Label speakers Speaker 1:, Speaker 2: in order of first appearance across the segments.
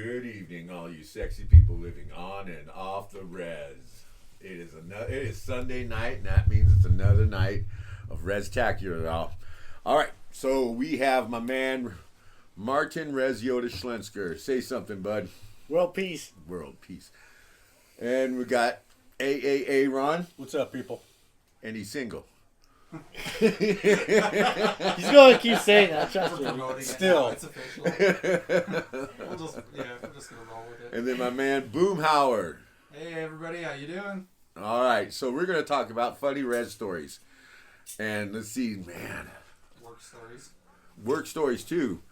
Speaker 1: Good evening, all you sexy people living on and off the res. It is Sunday night, and that means it's another night of Reztakular. All right, so we have my man Martin Rezyoda Schlensker. Say something, bud.
Speaker 2: World peace.
Speaker 1: World peace. And we got AAA Ron.
Speaker 3: What's up, people?
Speaker 1: And he's single.
Speaker 2: He's going to keep saying that, trust me.
Speaker 3: Still.
Speaker 4: It's official. we're just going to roll with it.
Speaker 1: And then my man Boomhauer.
Speaker 4: Hey, everybody. How you doing?
Speaker 1: All right, so we're going to talk about funny res stories. And let's see, man.
Speaker 4: Work stories.
Speaker 1: Work stories, too.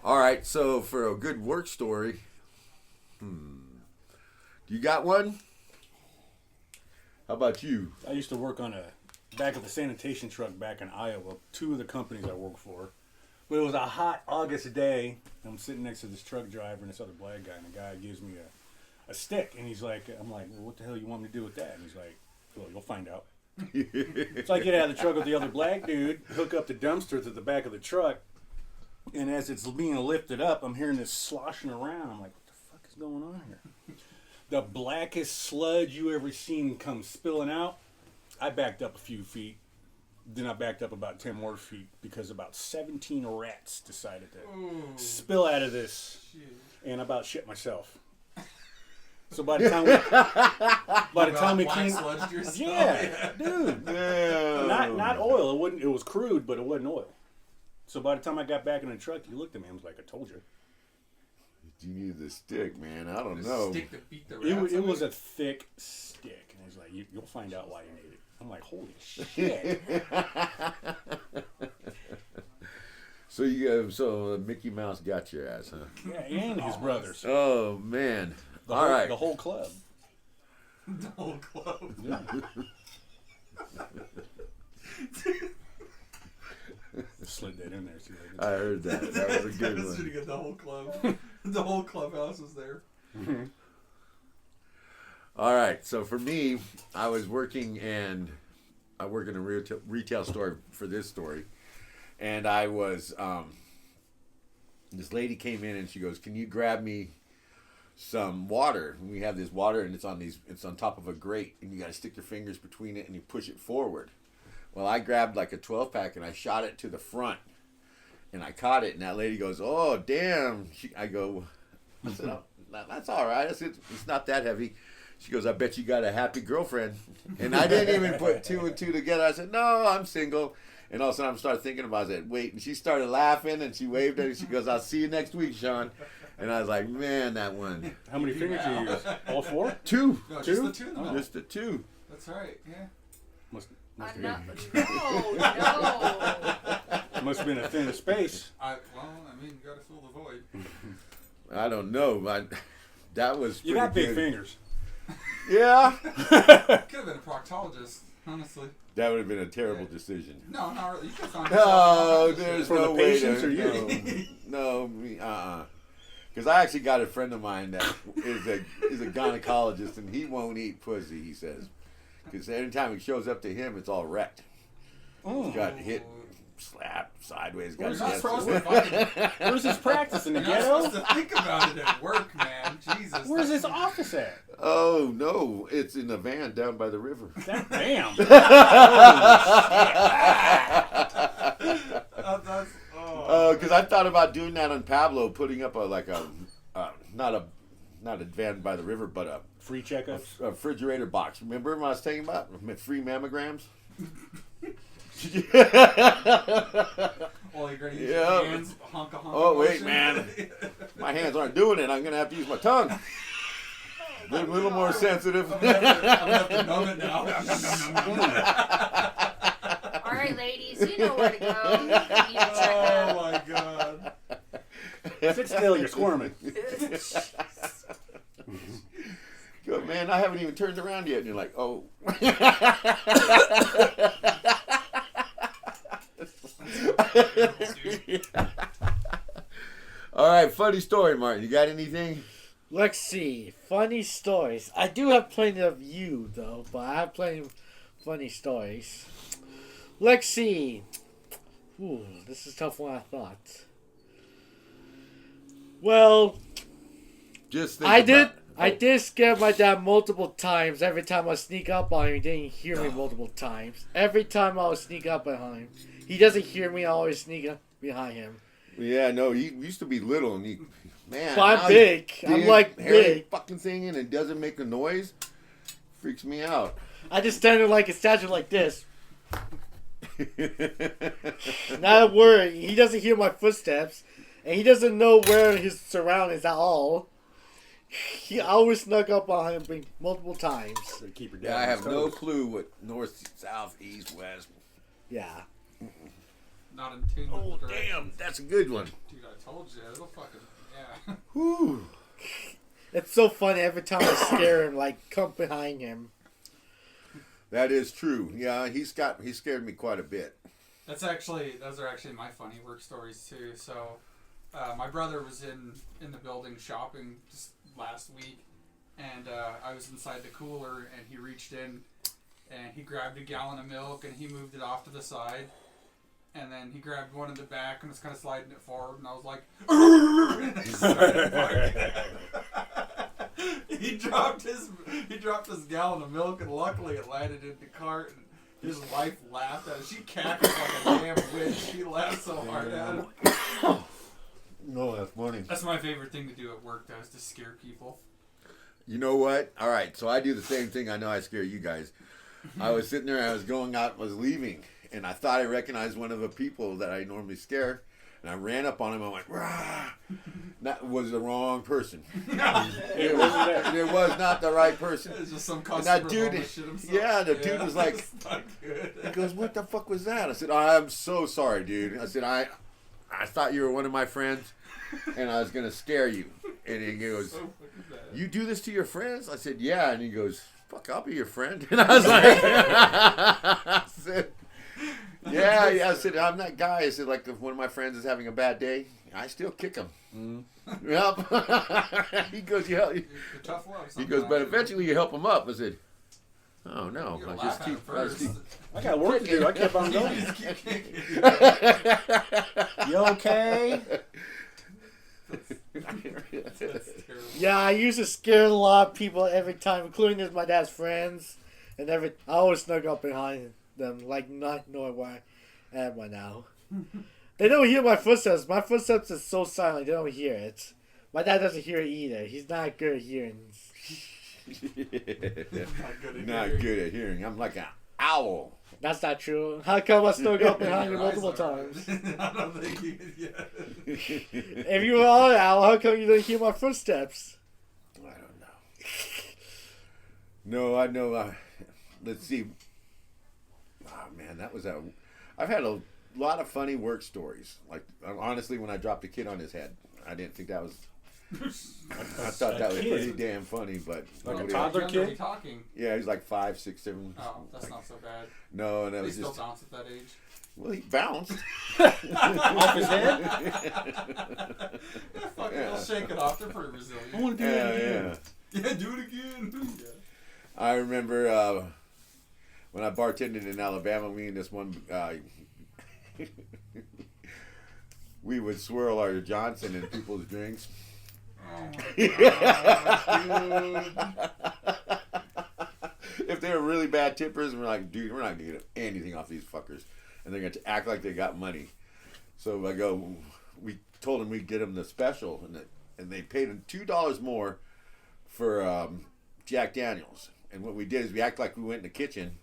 Speaker 1: All right, so for a good work story, you got one? How about you?
Speaker 3: I used to work on a back of the sanitation truck back in Iowa. Two of the companies I worked for. But it was a hot August day. I'm sitting next to this truck driver and this other black guy, and the guy gives me a stick, and he's like, I'm like, well, what the hell you want me to do with that? And he's like, well, you'll find out. So I get out of the truck with the other black dude, hook up the dumpster to the back of the truck, and as it's being lifted up, I'm hearing this sloshing around. I'm like, what the fuck is going on here? The blackest sludge you ever seen come spilling out. I backed up a few feet. Then I backed up about 10 more feet because about 17 rats decided to spill out of this.
Speaker 4: Shoot.
Speaker 3: And I about shit myself. So by the time we cleaned,
Speaker 4: sludged yourself.
Speaker 3: yeah, dude, not oil. It was crude, but it wasn't oil. So by the time I got back in the truck, he looked at me and was like, "I told you."
Speaker 1: You need the stick, man. I don't know.
Speaker 4: Stick to beat the rats.
Speaker 3: It was a thick stick, and he's like, "You'll find out why you need it." I'm like, "Holy shit!"
Speaker 1: So Mickey Mouse got your ass, huh?
Speaker 3: Yeah, and his brothers.
Speaker 1: Oh man!
Speaker 3: The whole club.
Speaker 4: The whole club.
Speaker 3: Yeah. Slid that in there. See what
Speaker 1: I heard that. That was a good
Speaker 4: That's
Speaker 1: one.
Speaker 4: pretty good. The whole club. The whole clubhouse was there.
Speaker 1: All right. So for me, I was working, and I work in a retail store for this story, and I was this lady came in and she goes, "Can you grab me some water?" And we have this water, and it's on top of a grate, and you got to stick your fingers between it and you push it forward. Well, I grabbed like a 12-pack and I shot it to the front, and I caught it, and that lady goes, "Oh, damn." I said, "Oh, that's all right. It's not that heavy." She goes, "I bet you got a happy girlfriend." And I didn't even put two and two together. I said, "No, I'm single." And all of a sudden I started thinking about it. Wait, and she started laughing, and she waved at me. She goes, "I'll see you next week, Sean." And I was like, man, that one.
Speaker 3: How many fingers do you use? All four?
Speaker 1: Two.
Speaker 4: No,
Speaker 3: Two?
Speaker 4: just the two in the middle.
Speaker 1: Just the two.
Speaker 4: That's right. Yeah.
Speaker 3: Must
Speaker 5: No,
Speaker 3: have
Speaker 5: no.
Speaker 3: must have been a thin space.
Speaker 4: You gotta fill the void.
Speaker 1: I don't know, but that was pretty
Speaker 3: You got big
Speaker 1: good.
Speaker 3: fingers.
Speaker 1: Yeah.
Speaker 4: Could have been a proctologist, honestly.
Speaker 1: That would have been a terrible decision.
Speaker 4: No, not really. You could find
Speaker 1: No,
Speaker 4: yourself.
Speaker 1: there's
Speaker 3: For
Speaker 1: no
Speaker 3: the
Speaker 1: way
Speaker 3: patients
Speaker 1: to,
Speaker 3: or you?
Speaker 1: No, because I actually got a friend of mine that is a gynecologist, and he won't eat pussy, he says. Because anytime it shows up to him, it's all wrecked. He's got hit, slapped, sideways. Got
Speaker 4: You're not
Speaker 1: yes.
Speaker 4: supposed to fucking.
Speaker 3: Where's his practice in the
Speaker 4: You're not
Speaker 3: ghetto?
Speaker 4: supposed to think about it at work, man. Jesus.
Speaker 3: Where's his office at?
Speaker 1: Oh, no. It's in a van down by the river.
Speaker 3: Damn.
Speaker 1: Because I thought about doing that on Pablo, putting up not a van by the river, but
Speaker 3: Free checkups.
Speaker 1: a refrigerator box. Remember what I was talking about? Free mammograms?
Speaker 4: Well, you're gonna use
Speaker 1: Yeah.
Speaker 4: your hands, honk.
Speaker 1: Oh, wait,
Speaker 4: motion.
Speaker 1: man. My hands aren't doing it. I'm going to have to use my tongue. A little more sensitive.
Speaker 4: I'm gonna have to numb it now.
Speaker 5: All right, ladies, you know where to go. You need to check
Speaker 4: Oh
Speaker 5: out.
Speaker 4: my god.
Speaker 3: Sit still, you're squirming.
Speaker 1: Go, man, I haven't even turned around yet. And you're like, oh. All right, funny story, Martin. You got anything?
Speaker 2: Let's see. Funny stories. I do have plenty of you, though, but I have plenty of funny stories. Let's see. Ooh, this is a tough one, I thought. Well,
Speaker 1: Just think
Speaker 2: I did.
Speaker 1: about-
Speaker 2: I did scare my dad multiple times. Every time I sneak up on him, he didn't hear me multiple times. Every time I would sneak up behind him, he doesn't hear me. I always sneak up behind him.
Speaker 1: Yeah, no, he used to be little, and man,
Speaker 2: But I'm
Speaker 1: now
Speaker 2: big.
Speaker 1: he's
Speaker 2: I'm like
Speaker 1: hairy
Speaker 2: big.
Speaker 1: fucking thing, and it doesn't make a noise. Freaks me out.
Speaker 2: I just stand there like a statue like this. Not a word. He doesn't hear my footsteps, and he doesn't know where his surroundings at all. He always snuck up on him multiple times.
Speaker 3: So keep your dad
Speaker 1: Yeah, I
Speaker 3: on
Speaker 1: have
Speaker 3: his
Speaker 1: no
Speaker 3: toes.
Speaker 1: clue what north, south, east, west.
Speaker 2: Yeah.
Speaker 4: Not in tune with
Speaker 1: Oh,
Speaker 4: the directions.
Speaker 1: damn, that's a good one.
Speaker 4: Dude, I told you. It'll fucking. Yeah.
Speaker 1: Whew.
Speaker 2: It's so funny every time I scare him, like, come behind him.
Speaker 1: That is true. Yeah, he scared me quite a bit.
Speaker 4: Those are actually my funny work stories too. So, my brother was in the building shopping just last week, and I was inside the cooler, and he reached in, and he grabbed a gallon of milk, and he moved it off to the side, and then he grabbed one in the back and was kind of sliding it forward, and I was like, and I started barking. He dropped his gallon of milk, and luckily it landed in the cart. And his wife laughed at it. She cackled like a damn witch. She laughed so hard at him.
Speaker 1: No, that's funny.
Speaker 4: That's my favorite thing to do at work, though, is to scare people.
Speaker 1: You know what? All right, so I do the same thing. I know I scare you guys. I was sitting there, I was going out, was leaving, and I thought I recognized one of the people that I normally scare, and I ran up on him. I went, rah! That was the wrong person. It was not the right person.
Speaker 4: It's just some
Speaker 1: And
Speaker 4: customer
Speaker 1: that dude,
Speaker 4: going to shit himself.
Speaker 1: yeah, the dude was like,
Speaker 4: It's not good.
Speaker 1: he goes, what the fuck was that? I said, I'm so sorry, dude. I said, I thought you were one of my friends, and I was going to scare you. And he goes,
Speaker 4: So fucking bad.
Speaker 1: you do this to your friends? I said, yeah. And he goes, fuck, I'll be your friend. And I was like, I said, yeah. I said, I'm that guy. I said, like, if one of my friends is having a bad day, I still kick him. Yep. He goes, yeah.
Speaker 4: You're tough love.
Speaker 1: He goes, but eventually you help him up. I said, oh, no.
Speaker 4: You gotta
Speaker 1: I just
Speaker 4: laugh at
Speaker 1: keep,
Speaker 4: him
Speaker 1: I just
Speaker 4: first.
Speaker 1: keep.
Speaker 3: I got work to do. I kept on going.
Speaker 4: Just keep kicking.
Speaker 3: You okay?
Speaker 4: That's terrible.
Speaker 2: Yeah, I used to scare a lot of people every time, including my dad's friends. And I always snuck up behind them, like not knowing where I am right now. They don't hear my footsteps. My footsteps is so silent, they don't hear it. My dad doesn't hear it either. He's not good at hearing.
Speaker 1: Not good at hearing. I'm like an owl.
Speaker 2: That's not true. How come I snuck up behind you
Speaker 4: Your eyes
Speaker 2: multiple
Speaker 4: are-
Speaker 2: times?
Speaker 4: I don't think you could get it.
Speaker 2: If you were on an owl, how come you didn't hear my footsteps?
Speaker 1: I don't know. No, I know. Let's see. Oh man, that was a. I've had a lot of funny work stories. Like honestly, when I dropped a kid on his head, I didn't think that was. I thought that was pretty damn funny, but
Speaker 3: Like a
Speaker 1: nobody
Speaker 3: toddler
Speaker 1: else-
Speaker 4: Young, are
Speaker 3: kid?
Speaker 4: we talking?
Speaker 1: Yeah, he's like 5, 6, 7.
Speaker 4: Oh, that's not so bad.
Speaker 1: No, and it
Speaker 4: They
Speaker 1: was
Speaker 4: still
Speaker 1: just.
Speaker 4: bounce at that age.
Speaker 1: Well, he bounced.
Speaker 3: Off his head?
Speaker 4: Yeah, fuck it,
Speaker 1: Yeah.
Speaker 4: they'll shake it off. They're pretty resilient.
Speaker 3: I want to do
Speaker 1: Yeah,
Speaker 3: that again.
Speaker 1: yeah.
Speaker 4: Yeah, do it again. Yeah.
Speaker 1: I remember when I bartended in Alabama, me and this one we would swirl our Johnson in people's drinks.
Speaker 4: Oh my god,
Speaker 1: If they were really bad tippers, we're like, dude, we're not gonna get anything off these fuckers, and they're gonna act like they got money. So we told them we'd get them the special, and they paid them $2 more for Jack Daniels. And what we did is we act like we went in the kitchen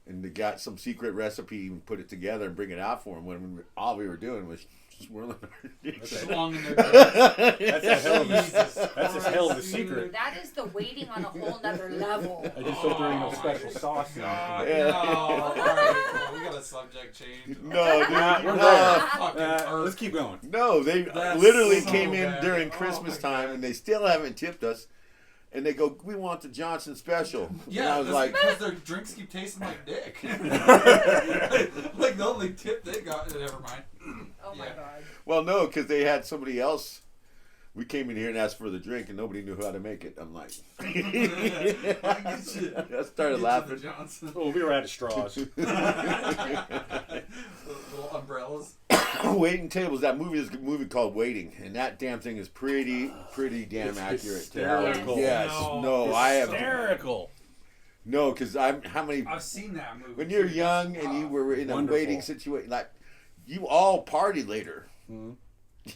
Speaker 1: and they got some secret recipe and put it together and bring it out for them when all we were doing was swirling our dicks.
Speaker 4: Swung in their drinks.
Speaker 3: That's a hell of a,
Speaker 4: Jesus
Speaker 3: that's a hell of a
Speaker 4: Christ,
Speaker 3: secret.
Speaker 4: dude.
Speaker 5: That is the waiting on a whole nother level.
Speaker 3: I just hope there ain't no special sauce in
Speaker 4: God,
Speaker 3: it.
Speaker 4: no. Alright, well, we got a subject change.
Speaker 1: No, dude,
Speaker 3: We're
Speaker 1: no,
Speaker 4: Fucking
Speaker 3: Let's keep going.
Speaker 1: no, they
Speaker 4: That's
Speaker 1: literally
Speaker 4: so
Speaker 1: came in
Speaker 4: bad.
Speaker 1: during
Speaker 4: Oh
Speaker 1: Christmas
Speaker 4: my
Speaker 1: time
Speaker 4: God.
Speaker 1: and they still haven't tipped us. And they go, we want the Johnson special. And
Speaker 4: Yeah,
Speaker 1: I was
Speaker 4: that's
Speaker 1: like,
Speaker 4: because their drinks keep tasting like dick. Like the only tip they got. Never mind.
Speaker 5: Oh my
Speaker 4: Yeah.
Speaker 5: god.
Speaker 1: well, no, because they had somebody else. We came in here and asked for the drink, and nobody knew how to make it. I'm like, I started laughing.
Speaker 3: Oh, we were out of straws.
Speaker 4: Little umbrellas.
Speaker 1: Waiting Tables. That movie is a movie called Waiting, and that damn thing is pretty damn
Speaker 3: It's
Speaker 1: accurate.
Speaker 3: hysterical.
Speaker 1: Yes. No, I have.
Speaker 3: Hysterical.
Speaker 1: No, because how many?
Speaker 4: I've seen that movie.
Speaker 1: When you're
Speaker 4: too.
Speaker 1: young
Speaker 4: It's
Speaker 1: and you
Speaker 4: rough.
Speaker 1: were in a
Speaker 3: Wonderful.
Speaker 1: waiting situation, like you all partied later.
Speaker 3: Mhm.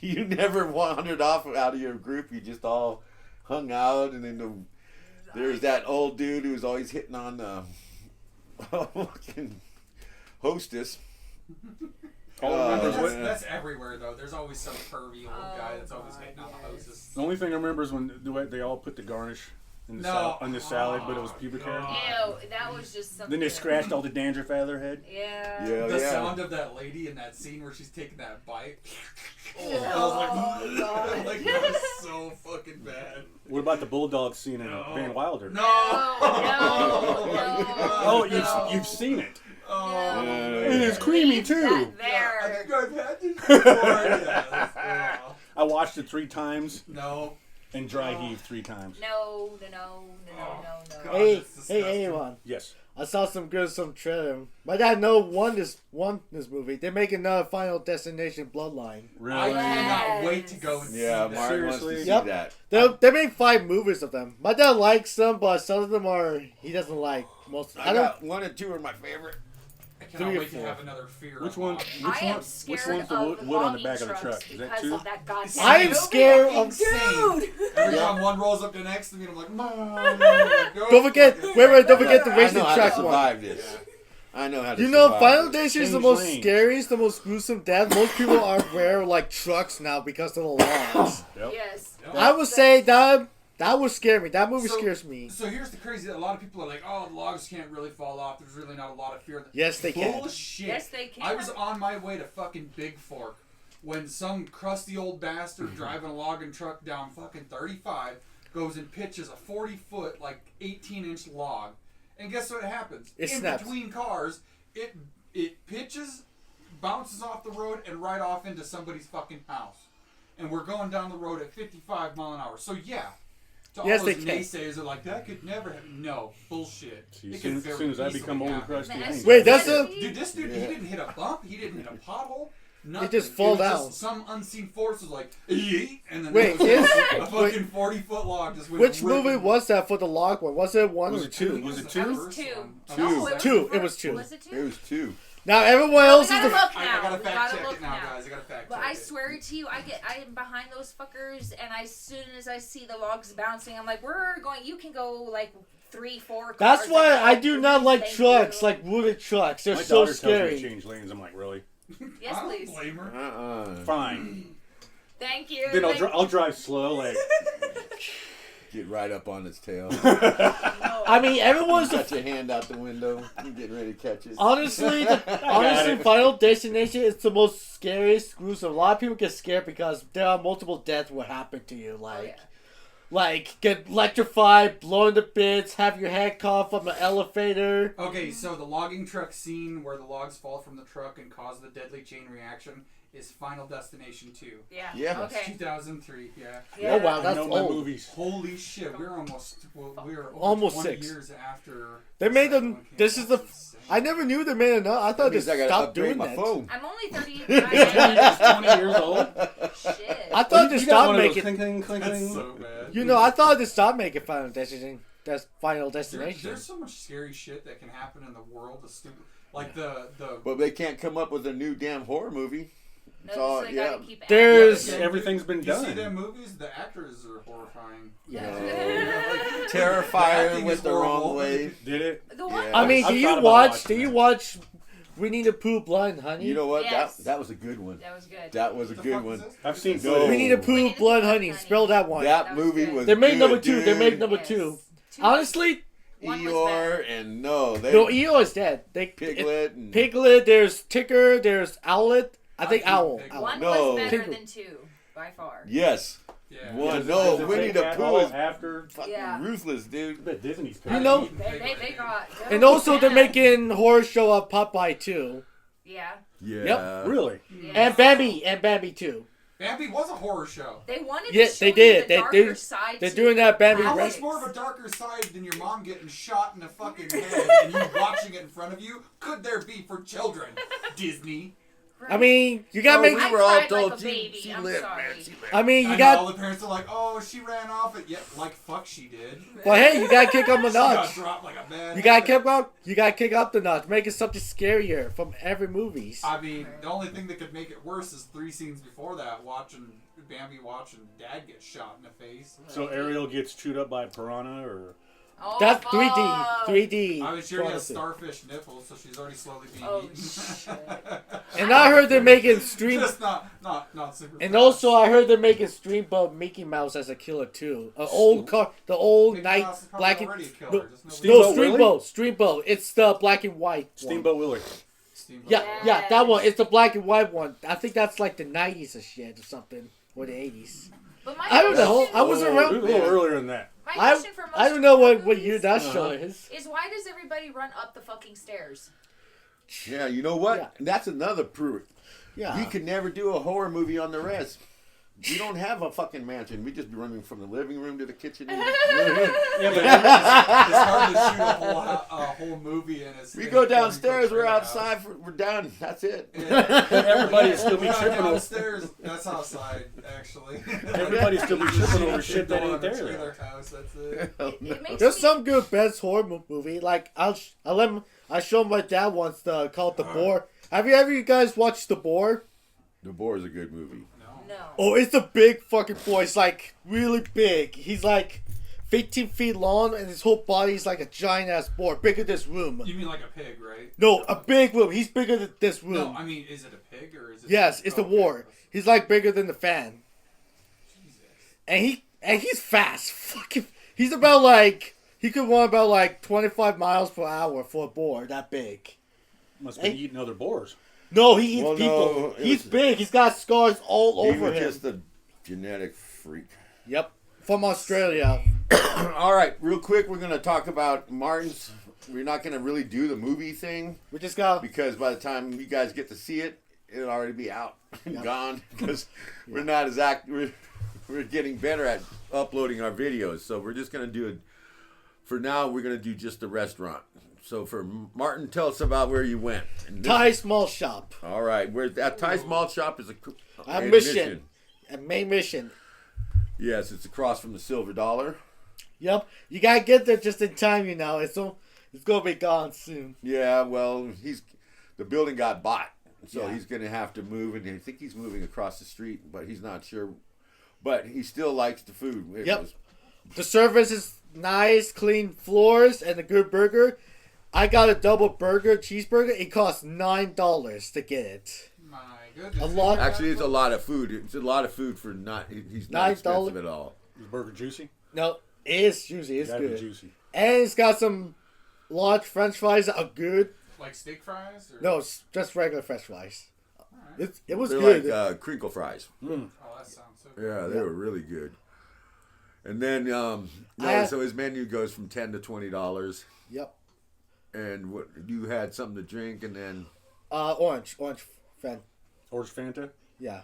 Speaker 1: You never wandered off out of your group. You just all hung out, and then there's that old dude who was always hitting on the fucking hostess.
Speaker 3: All I remember is
Speaker 4: That's,
Speaker 3: when-
Speaker 4: that's everywhere though. There's always some pervy old guy that's always hitting on the hostess.
Speaker 3: The only thing I remember is when they all put the garnish in the on the salad, but it was pubic hair.
Speaker 5: Ew, that was just something.
Speaker 3: Then they scratched all the dandruff out of their head.
Speaker 5: Yeah.
Speaker 1: Yeah,
Speaker 4: The
Speaker 1: yeah.
Speaker 4: sound of that lady in that scene where she's taking that bite.
Speaker 5: Oh, God.
Speaker 4: Like that was so fucking bad.
Speaker 3: What about the bulldog scene in Van Wilder?
Speaker 4: No.
Speaker 5: No.
Speaker 3: Oh, you've seen it.
Speaker 4: Oh,
Speaker 3: It is creamy
Speaker 5: Leave
Speaker 3: too.
Speaker 5: that
Speaker 4: I
Speaker 5: there.
Speaker 4: think I've had this before. Yeah,
Speaker 3: I watched it 3 times
Speaker 4: no.
Speaker 3: and dry heaved 3 times.
Speaker 5: No.
Speaker 4: God.
Speaker 2: Hey,
Speaker 4: that's
Speaker 2: hey,
Speaker 4: disgusting.
Speaker 2: Avon.
Speaker 3: Yes.
Speaker 2: I saw some trailer. My dad won this movie. They're making another Final Destination Bloodline.
Speaker 4: I
Speaker 3: Really?
Speaker 4: cannot wait to go and see
Speaker 1: Yeah,
Speaker 4: that.
Speaker 1: Mark wants to
Speaker 3: Seriously?
Speaker 1: see
Speaker 2: Yep.
Speaker 1: that.
Speaker 2: They made 5 movies of them. My dad likes them, but some of them he doesn't like most.
Speaker 1: I got 1 and 2 are my favorite.
Speaker 4: I cannot
Speaker 2: 3 or
Speaker 4: wait to
Speaker 2: 4.
Speaker 4: have another fear.
Speaker 3: Which
Speaker 4: of
Speaker 3: one?
Speaker 4: logging.
Speaker 3: Which
Speaker 5: I am
Speaker 3: one?
Speaker 5: scared
Speaker 3: Which one's the
Speaker 5: of
Speaker 3: wood on the
Speaker 5: logging
Speaker 3: back of the
Speaker 5: trucks
Speaker 3: truck? Is that
Speaker 5: because
Speaker 3: 2?
Speaker 5: of that goddamn
Speaker 2: I am
Speaker 5: movie.
Speaker 2: scared of.
Speaker 4: Insane. Every time one rolls up to next to me, I'm like,
Speaker 2: Don't forget. Wait. Don't forget the
Speaker 1: I
Speaker 2: racing
Speaker 1: know how to
Speaker 2: track one.
Speaker 1: survive this. I know how to
Speaker 2: You know,
Speaker 1: survive
Speaker 2: Final
Speaker 1: this.
Speaker 2: Destination is the
Speaker 3: Change
Speaker 2: most
Speaker 3: lanes.
Speaker 2: scariest, the most gruesome death. Most people are wear like trucks now because of the logs.
Speaker 3: Yep.
Speaker 5: Yes.
Speaker 2: I would say that would scare me. That movie scares me.
Speaker 4: So here's the crazy. A lot of people are like, "Oh, the logs can't really fall off. There's really not a lot of fear."
Speaker 2: Yes, they can.
Speaker 4: Bullshit.
Speaker 5: Yes, they can.
Speaker 4: I was on my way to fucking Big Fork when some crusty old bastard driving a logging truck down fucking 35 goes and pitches a 40-foot, like 18-inch log, and guess what happens?
Speaker 2: It
Speaker 4: In
Speaker 2: snaps.
Speaker 4: between cars, it pitches, bounces off the road, and right off into somebody's fucking house. And we're going down the road at 55 mile an hour. So yeah. To all
Speaker 2: Yes,
Speaker 4: those
Speaker 2: they can.
Speaker 4: naysayers are like, that could never happen. No, bullshit.
Speaker 3: See,
Speaker 4: It
Speaker 3: as
Speaker 4: could
Speaker 3: soon,
Speaker 4: very
Speaker 3: as soon as I
Speaker 4: easily
Speaker 3: become old and
Speaker 4: happen.
Speaker 3: crusty, I ain't
Speaker 2: Wait,
Speaker 3: got
Speaker 2: that's
Speaker 3: it.
Speaker 2: a-
Speaker 4: Dude, this dude, he
Speaker 1: Yeah.
Speaker 4: didn't hit a bump. He didn't hit a pothole. Nothing.
Speaker 2: just fall
Speaker 4: It was
Speaker 2: down.
Speaker 4: just some unseen force was like, yeet, and then
Speaker 2: Wait,
Speaker 4: there was
Speaker 2: is-
Speaker 4: a fucking 40-foot log just went
Speaker 2: Which
Speaker 4: ripping.
Speaker 2: movie was that for the log one? Was it 1
Speaker 3: Was
Speaker 2: or
Speaker 3: it 2?
Speaker 2: 2?
Speaker 3: Was it
Speaker 4: the
Speaker 3: 2?
Speaker 4: first
Speaker 5: Two.
Speaker 4: one.
Speaker 5: No, it was
Speaker 2: Two.
Speaker 5: the
Speaker 2: It
Speaker 5: first-
Speaker 2: was 2.
Speaker 5: Was it 2?
Speaker 1: It was 2.
Speaker 2: Now everyone else
Speaker 5: we
Speaker 2: is
Speaker 5: gotta
Speaker 2: the.
Speaker 5: look
Speaker 4: I
Speaker 5: now.
Speaker 4: gotta
Speaker 5: We
Speaker 4: fact
Speaker 5: gotta
Speaker 4: check
Speaker 5: look
Speaker 4: it now, guys. I gotta fact
Speaker 5: But
Speaker 4: check
Speaker 5: I
Speaker 4: it.
Speaker 5: swear to you, I am behind those fuckers, and as soon as I see the logs bouncing, I'm like, we're going. You can go like 3, 4 cars.
Speaker 2: That's why
Speaker 5: ahead.
Speaker 2: I do not like
Speaker 5: Thank
Speaker 2: trucks,
Speaker 5: you.
Speaker 2: like wooded trucks. They're
Speaker 3: My
Speaker 2: so
Speaker 3: daughter tells me to
Speaker 2: scary.
Speaker 3: change lanes. I'm like, really?
Speaker 5: Yes,
Speaker 4: I don't
Speaker 5: please.
Speaker 4: blame her.
Speaker 3: Fine.
Speaker 5: Thank you.
Speaker 3: Then
Speaker 5: Thank
Speaker 3: I'll drive slow, like.
Speaker 1: Get right up on its tail.
Speaker 2: I mean, everyone's
Speaker 1: Got your hand out the window. You getting ready to catch it.
Speaker 2: honestly,
Speaker 3: it.
Speaker 2: Final Destination is the most scariest, gruesome. A lot of people get scared because there are multiple deaths will happen to you, like get electrified, blown to bits, have your head cut off from an elevator.
Speaker 4: Okay, so the logging truck scene where the logs fall from the truck and cause the deadly chain reaction is Final Destination 2.
Speaker 5: Yeah.
Speaker 1: Yeah.
Speaker 5: Okay.
Speaker 4: 2003, yeah.
Speaker 2: Oh wow,
Speaker 3: I
Speaker 2: that's
Speaker 3: know my
Speaker 2: old.
Speaker 3: movies.
Speaker 4: Holy shit, we're almost over
Speaker 2: Almost
Speaker 4: 20
Speaker 2: 6.
Speaker 4: years after.
Speaker 2: They made
Speaker 4: the
Speaker 2: them.
Speaker 4: second one came
Speaker 2: This
Speaker 4: out.
Speaker 2: is the.
Speaker 4: That's insane.
Speaker 2: I never knew they made enough. I
Speaker 1: That
Speaker 2: thought they
Speaker 1: means I gotta
Speaker 2: stopped
Speaker 1: upgrade
Speaker 2: doing
Speaker 1: my
Speaker 2: that.
Speaker 1: phone.
Speaker 5: I'm only 30.
Speaker 3: It's 20 years old.
Speaker 5: Shit.
Speaker 2: I thought they
Speaker 3: You got
Speaker 2: stopped
Speaker 3: one of those
Speaker 2: making.
Speaker 3: clink, clink,
Speaker 4: That's
Speaker 3: clink.
Speaker 4: so bad.
Speaker 2: You know, I thought they stopped making Final Destination. That's Final Destination.
Speaker 4: There's so much scary shit that can happen in the world. The stupid, like the.
Speaker 1: But they can't come up with a new damn horror movie. It's all,
Speaker 5: so they
Speaker 1: yeah.
Speaker 5: gotta keep
Speaker 2: There's-
Speaker 4: Yeah,
Speaker 3: Everything's been
Speaker 4: you see
Speaker 3: done.
Speaker 4: them movies? The actors are horrifying.
Speaker 1: Terrifier
Speaker 4: Acting
Speaker 1: with
Speaker 4: is
Speaker 1: the wrong
Speaker 4: horrible.
Speaker 1: way.
Speaker 3: Did it?
Speaker 5: The one.
Speaker 1: Yeah.
Speaker 2: I mean,
Speaker 3: I've
Speaker 2: do
Speaker 3: thought
Speaker 2: you
Speaker 3: about
Speaker 2: watch?
Speaker 3: watching
Speaker 2: Do you
Speaker 3: that.
Speaker 2: watch? We Need to Poo Blood and Honey.
Speaker 1: You know what?
Speaker 5: Yes.
Speaker 1: That was a good one.
Speaker 5: That was good.
Speaker 1: That was a
Speaker 4: What the
Speaker 1: good
Speaker 4: fuck
Speaker 1: one.
Speaker 4: is this?
Speaker 3: I've seen
Speaker 1: No.
Speaker 3: footage.
Speaker 2: We Need to
Speaker 5: We
Speaker 2: Poo
Speaker 5: Need to
Speaker 2: Blood
Speaker 5: Poo
Speaker 2: and Honey.
Speaker 5: Honey.
Speaker 2: Spell that one.
Speaker 1: That
Speaker 5: That was
Speaker 1: movie
Speaker 5: good.
Speaker 1: was
Speaker 2: They made
Speaker 1: good,
Speaker 2: number 2. They
Speaker 1: dude.
Speaker 2: made number
Speaker 5: Yes.
Speaker 2: 2.
Speaker 5: Two-
Speaker 2: Honestly,
Speaker 5: One was
Speaker 1: Eeyore
Speaker 5: bad.
Speaker 1: and no, they
Speaker 2: no, EO is dead.
Speaker 1: Piglet and
Speaker 2: Piglet. There's Ticker. There's Owlet. I think
Speaker 4: I
Speaker 2: Owl.
Speaker 4: think
Speaker 2: Owl.
Speaker 5: One
Speaker 1: No.
Speaker 5: was better
Speaker 2: Piglet.
Speaker 5: than 2, by far.
Speaker 1: yes,
Speaker 4: Yeah.
Speaker 1: one.
Speaker 3: Does
Speaker 1: No,
Speaker 3: it
Speaker 1: Winnie
Speaker 3: take
Speaker 1: the
Speaker 3: that
Speaker 1: Pooh
Speaker 3: all
Speaker 1: is
Speaker 3: after.
Speaker 1: fucking
Speaker 5: Yeah.
Speaker 1: ruthless,
Speaker 3: I
Speaker 1: dude.
Speaker 3: bet Disney's
Speaker 2: You know-
Speaker 5: They got.
Speaker 2: And also, they're
Speaker 5: Yeah.
Speaker 2: making horror show of Popeye too,
Speaker 5: Yeah.
Speaker 1: Yeah.
Speaker 3: Really?
Speaker 5: Yes.
Speaker 2: and Bambi too.
Speaker 4: Bambi was a horror show.
Speaker 5: They wanted
Speaker 2: Yeah,
Speaker 5: to show
Speaker 2: they
Speaker 5: you
Speaker 2: did.
Speaker 5: the
Speaker 2: They
Speaker 5: darker
Speaker 2: did.
Speaker 5: side
Speaker 2: They're
Speaker 5: to
Speaker 2: doing that Bambi
Speaker 4: How
Speaker 2: Right.
Speaker 4: much more of a darker side than your mom getting shot in the fucking head and you watching it in front of you could there be for children? Disney.
Speaker 2: I mean, you gotta make.
Speaker 5: I
Speaker 1: we were all
Speaker 5: cried like
Speaker 1: told
Speaker 5: a baby.
Speaker 1: she
Speaker 5: I'm
Speaker 1: lived,
Speaker 5: sorry.
Speaker 1: man. She lived.
Speaker 2: I mean, you
Speaker 4: And
Speaker 2: got.
Speaker 4: all the parents are like, "Oh, she ran off." It. Yeah, like fuck, she did.
Speaker 2: But hey, you gotta kick up a
Speaker 4: She got
Speaker 2: notch.
Speaker 4: dropped like a bad.
Speaker 2: You gotta
Speaker 4: habit.
Speaker 2: kick up. You gotta kick up the notch. Make it something scarier from every movies.
Speaker 4: I mean, the only thing that could make it worse is 3 scenes before that, watching Dad get shot in the face.
Speaker 3: So Ariel gets chewed up by a piranha, or
Speaker 5: Oh,
Speaker 2: That's
Speaker 5: fuck.
Speaker 2: 3D.
Speaker 4: I was sure he has
Speaker 2: quality.
Speaker 4: starfish nipples, so she's already slowly being
Speaker 5: Oh,
Speaker 4: eaten.
Speaker 5: shit.
Speaker 2: And I heard they're making stream.
Speaker 4: Just not super.
Speaker 2: And
Speaker 4: fast.
Speaker 2: also, I heard they're making Steamboat Mickey Mouse as a killer too. An old car, the old
Speaker 4: Mickey
Speaker 2: night
Speaker 4: Mouse is probably
Speaker 2: black and
Speaker 4: already a killer,
Speaker 2: no,
Speaker 4: just nobody-
Speaker 2: no
Speaker 3: Steamboat
Speaker 2: Steamboat. It's the black and white. one.
Speaker 3: Steamboat Willie.
Speaker 4: Steamboat.
Speaker 2: Yeah, that one. It's the black and white one. I think that's like the 90s or shit or something, or the 80s.
Speaker 5: But my
Speaker 2: I don't know.
Speaker 5: question-
Speaker 2: I wasn't
Speaker 3: It
Speaker 2: around.
Speaker 3: was a little earlier than that.
Speaker 5: My
Speaker 2: I
Speaker 5: question for most
Speaker 2: I don't know what
Speaker 5: movies
Speaker 2: year that show is.
Speaker 5: is why does everybody run up the fucking stairs?
Speaker 1: Yeah, you know what?
Speaker 2: Yeah.
Speaker 1: That's another proof.
Speaker 2: Yeah.
Speaker 1: We could never do a horror movie on the rest. We don't have a fucking mansion. We just be running from the living room to the kitchen.
Speaker 3: Yeah, but
Speaker 4: It's hard to shoot a whole movie in a.
Speaker 1: We go downstairs. We're outside. We're done. That's it.
Speaker 3: everybody would still be tripping over.
Speaker 4: downstairs. That's outside, actually.
Speaker 3: Everybody still be tripping over shit that
Speaker 4: Door
Speaker 3: ain't
Speaker 4: on the
Speaker 3: there.
Speaker 4: trailer house. That's it.
Speaker 5: It makes
Speaker 2: There's
Speaker 5: me,
Speaker 2: some good best horror movie. Like I showed my dad once called The Boar. Have you guys watched The Boar?
Speaker 1: The Boar is a good movie.
Speaker 5: No.
Speaker 2: Oh, it's a big fucking boy. It's like really big. He's like 15 feet long, and his whole body's like a giant ass boar, bigger than this room.
Speaker 4: You mean like a pig, right?
Speaker 2: No, a big room. He's bigger than this room.
Speaker 4: No, I mean, is it a pig or is it?
Speaker 2: Yes, it's the
Speaker 4: Okay.
Speaker 2: war. He's like bigger than the fan,
Speaker 4: Jesus.
Speaker 2: and he's fast. Fucking, he's about like he could run about like 25 miles per hour for a boar that big.
Speaker 3: Must be eating other boars.
Speaker 2: No, he eats
Speaker 1: Well,
Speaker 2: people.
Speaker 1: no, it
Speaker 2: He's
Speaker 1: was-
Speaker 2: big. He's got scars all
Speaker 1: He
Speaker 2: over
Speaker 1: was
Speaker 2: him.
Speaker 1: just a genetic freak.
Speaker 2: Yep, from Australia.
Speaker 1: All right, real quick, we're gonna talk about Martin's. We're not gonna really do the movie thing
Speaker 2: We just got.
Speaker 1: because by the time you guys get to see it, it'll already be out and
Speaker 2: Yep.
Speaker 1: gone. Because we're not as we're getting better at uploading our videos, so we're just gonna do it. For now, we're gonna do just the restaurant. So for Martin, tell us about where you went. And this-
Speaker 2: Thai small shop.
Speaker 1: All right, where that Thai Small Shop is
Speaker 2: A
Speaker 1: in
Speaker 2: mission. A main mission.
Speaker 1: Yes, it's across from the Silver Dollar.
Speaker 2: Yep, you gotta get there just in time. You know, it's gonna be gone soon.
Speaker 1: Yeah, well, the building got bought, so
Speaker 2: Yeah.
Speaker 1: he's going to have to move, and I think he's moving across the street, but he's not sure. But he still likes the food. It
Speaker 2: Yep.
Speaker 1: was-
Speaker 2: The service is nice, clean floors, and a good burger. I got a double burger, cheeseburger. It costs $9 to get it.
Speaker 4: My goodness.
Speaker 2: A lot-
Speaker 1: actually, it's a lot of food. It's a lot of food for not. He's not
Speaker 2: $9.
Speaker 1: expensive at all.
Speaker 3: Is the burger juicy?
Speaker 2: No, it's juicy. It's
Speaker 3: Gotta be
Speaker 2: good.
Speaker 3: juicy.
Speaker 2: And it's got some large French fries that are good.
Speaker 4: Like steak fries? Or?
Speaker 2: No, it's just regular French fries.
Speaker 4: Alright.
Speaker 2: It was
Speaker 1: They're
Speaker 2: good.
Speaker 1: like crinkle fries.
Speaker 4: Oh, that sounds so good.
Speaker 1: Yeah, they
Speaker 2: Yeah.
Speaker 1: were really good. And then, so his menu goes from $10 to $20.
Speaker 2: Yep.
Speaker 1: And what you had something to drink, and then
Speaker 2: Orange fan.
Speaker 3: Orange Fanta?
Speaker 2: Yeah.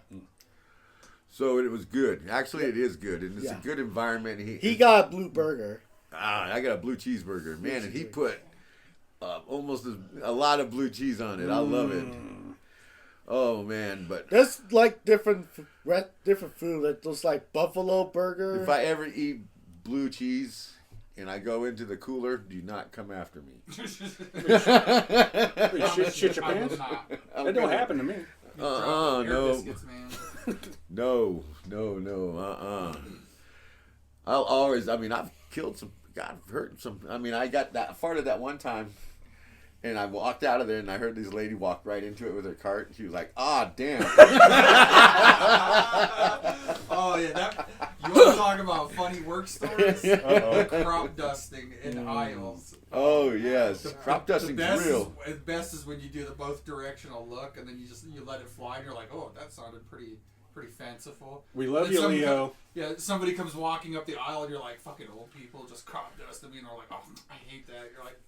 Speaker 1: so it was good. Actually, it is good, and it's
Speaker 2: Yeah.
Speaker 1: a good environment.
Speaker 2: He got a blue burger.
Speaker 1: I got a blue cheeseburger, man, and he put almost a lot of blue cheese on it. I love it. Oh man, but
Speaker 2: There's like different food. Like those like buffalo burger.
Speaker 1: if I ever eat blue cheese and I go into the cooler, do not come after me.
Speaker 3: Shit your
Speaker 4: I will
Speaker 3: pants?
Speaker 4: not.
Speaker 3: That don't happen to me.
Speaker 1: No.
Speaker 4: Biscuits, man.
Speaker 1: No. I'll always. I mean, I've killed some. God, I've hurt some. I mean, I got that farted that one time, and I walked out of there, and I heard this lady walk right into it with her cart, and she was like, "Ah, damn."
Speaker 4: Oh yeah, you want to talk about funny work stories?
Speaker 3: Uh-oh.
Speaker 4: Crop dusting in aisles.
Speaker 1: Oh yes, crop dusting's real.
Speaker 4: The best is when you do the both directional look, and then you let it fly, and you're like, oh, that sounded pretty fanciful.
Speaker 3: We love
Speaker 4: And
Speaker 3: you,
Speaker 4: somebody
Speaker 3: Leo.
Speaker 4: Yeah, somebody comes walking up the aisle, and you're like, fucking old people just crop dusting me, and they're like, oh, I hate that. You're like,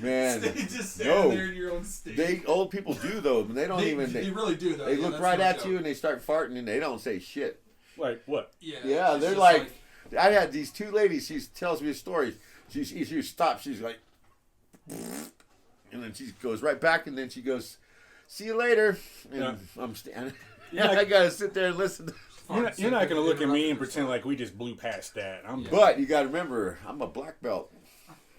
Speaker 1: Man,
Speaker 4: just standing
Speaker 1: no.
Speaker 4: there in your own state.
Speaker 1: They old people do though. They don't even.
Speaker 4: They really do though.
Speaker 1: They
Speaker 4: yeah,
Speaker 1: look
Speaker 4: that's
Speaker 1: right
Speaker 4: no
Speaker 1: at
Speaker 4: joke.
Speaker 1: you and they start farting and they don't say shit.
Speaker 3: Like what?
Speaker 4: Yeah,
Speaker 1: Yeah,
Speaker 4: it's
Speaker 1: they're
Speaker 4: just
Speaker 1: like, I had these two ladies. She tells me a story. She stops. She's like, and then she goes right back, and then she goes, see you later. And
Speaker 3: Yeah.
Speaker 1: I'm standing.
Speaker 3: Yeah,
Speaker 1: I gotta sit there and listen.
Speaker 3: You're not going to look at me and pretend like we just blew past that.
Speaker 1: But you gotta remember, I'm a black belt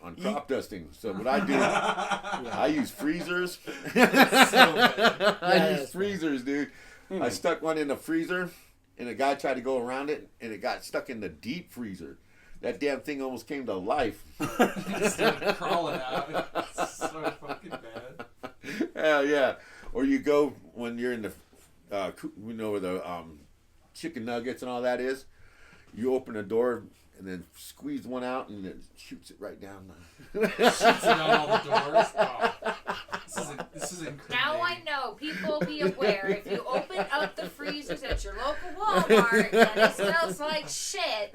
Speaker 1: on crop dusting. So what I do, I use freezers. I use freezers, dude. I stuck one in the freezer, and a guy tried to go around it, and it got stuck in the deep freezer. That damn thing almost came to life.
Speaker 4: It's like crawling out. It's so fucking bad.
Speaker 1: Hell yeah. Or you go when you're in the, we know where the chicken nuggets and all that is. You open a door and then squeeze one out and it shoots it right down.
Speaker 4: Shoots it on all the doors. Oh, this is incriminating.
Speaker 5: Now I know. People be aware. If you open up the freezers at your local Walmart and it smells like shit,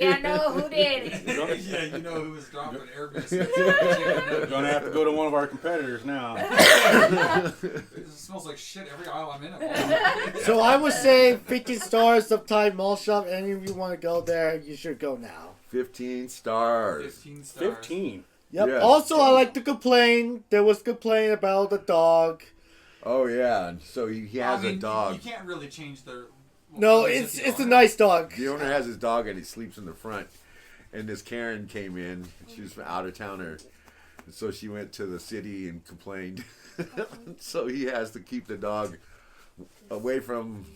Speaker 5: you know who did it.
Speaker 4: Yeah, you know who was dropping air biscuits.
Speaker 3: You're going to have to go to one of our competitors now.
Speaker 4: It smells like shit every aisle I'm in.
Speaker 2: So I would say 15 stars Uptide Mall Shop. Any of you want to go there, you should go now.
Speaker 1: 15 stars.
Speaker 4: 15 stars.
Speaker 3: 15.
Speaker 2: Yep.
Speaker 1: Yeah.
Speaker 2: Also, I like to complain. There was complaint about the dog.
Speaker 1: Oh yeah, and so he has a dog.
Speaker 4: You can't really change their.
Speaker 2: No, it's a nice dog.
Speaker 1: The owner has his dog and he sleeps in the front. And this Karen came in. She was from out of towner. And so she went to the city and complained. So he has to keep the dog away from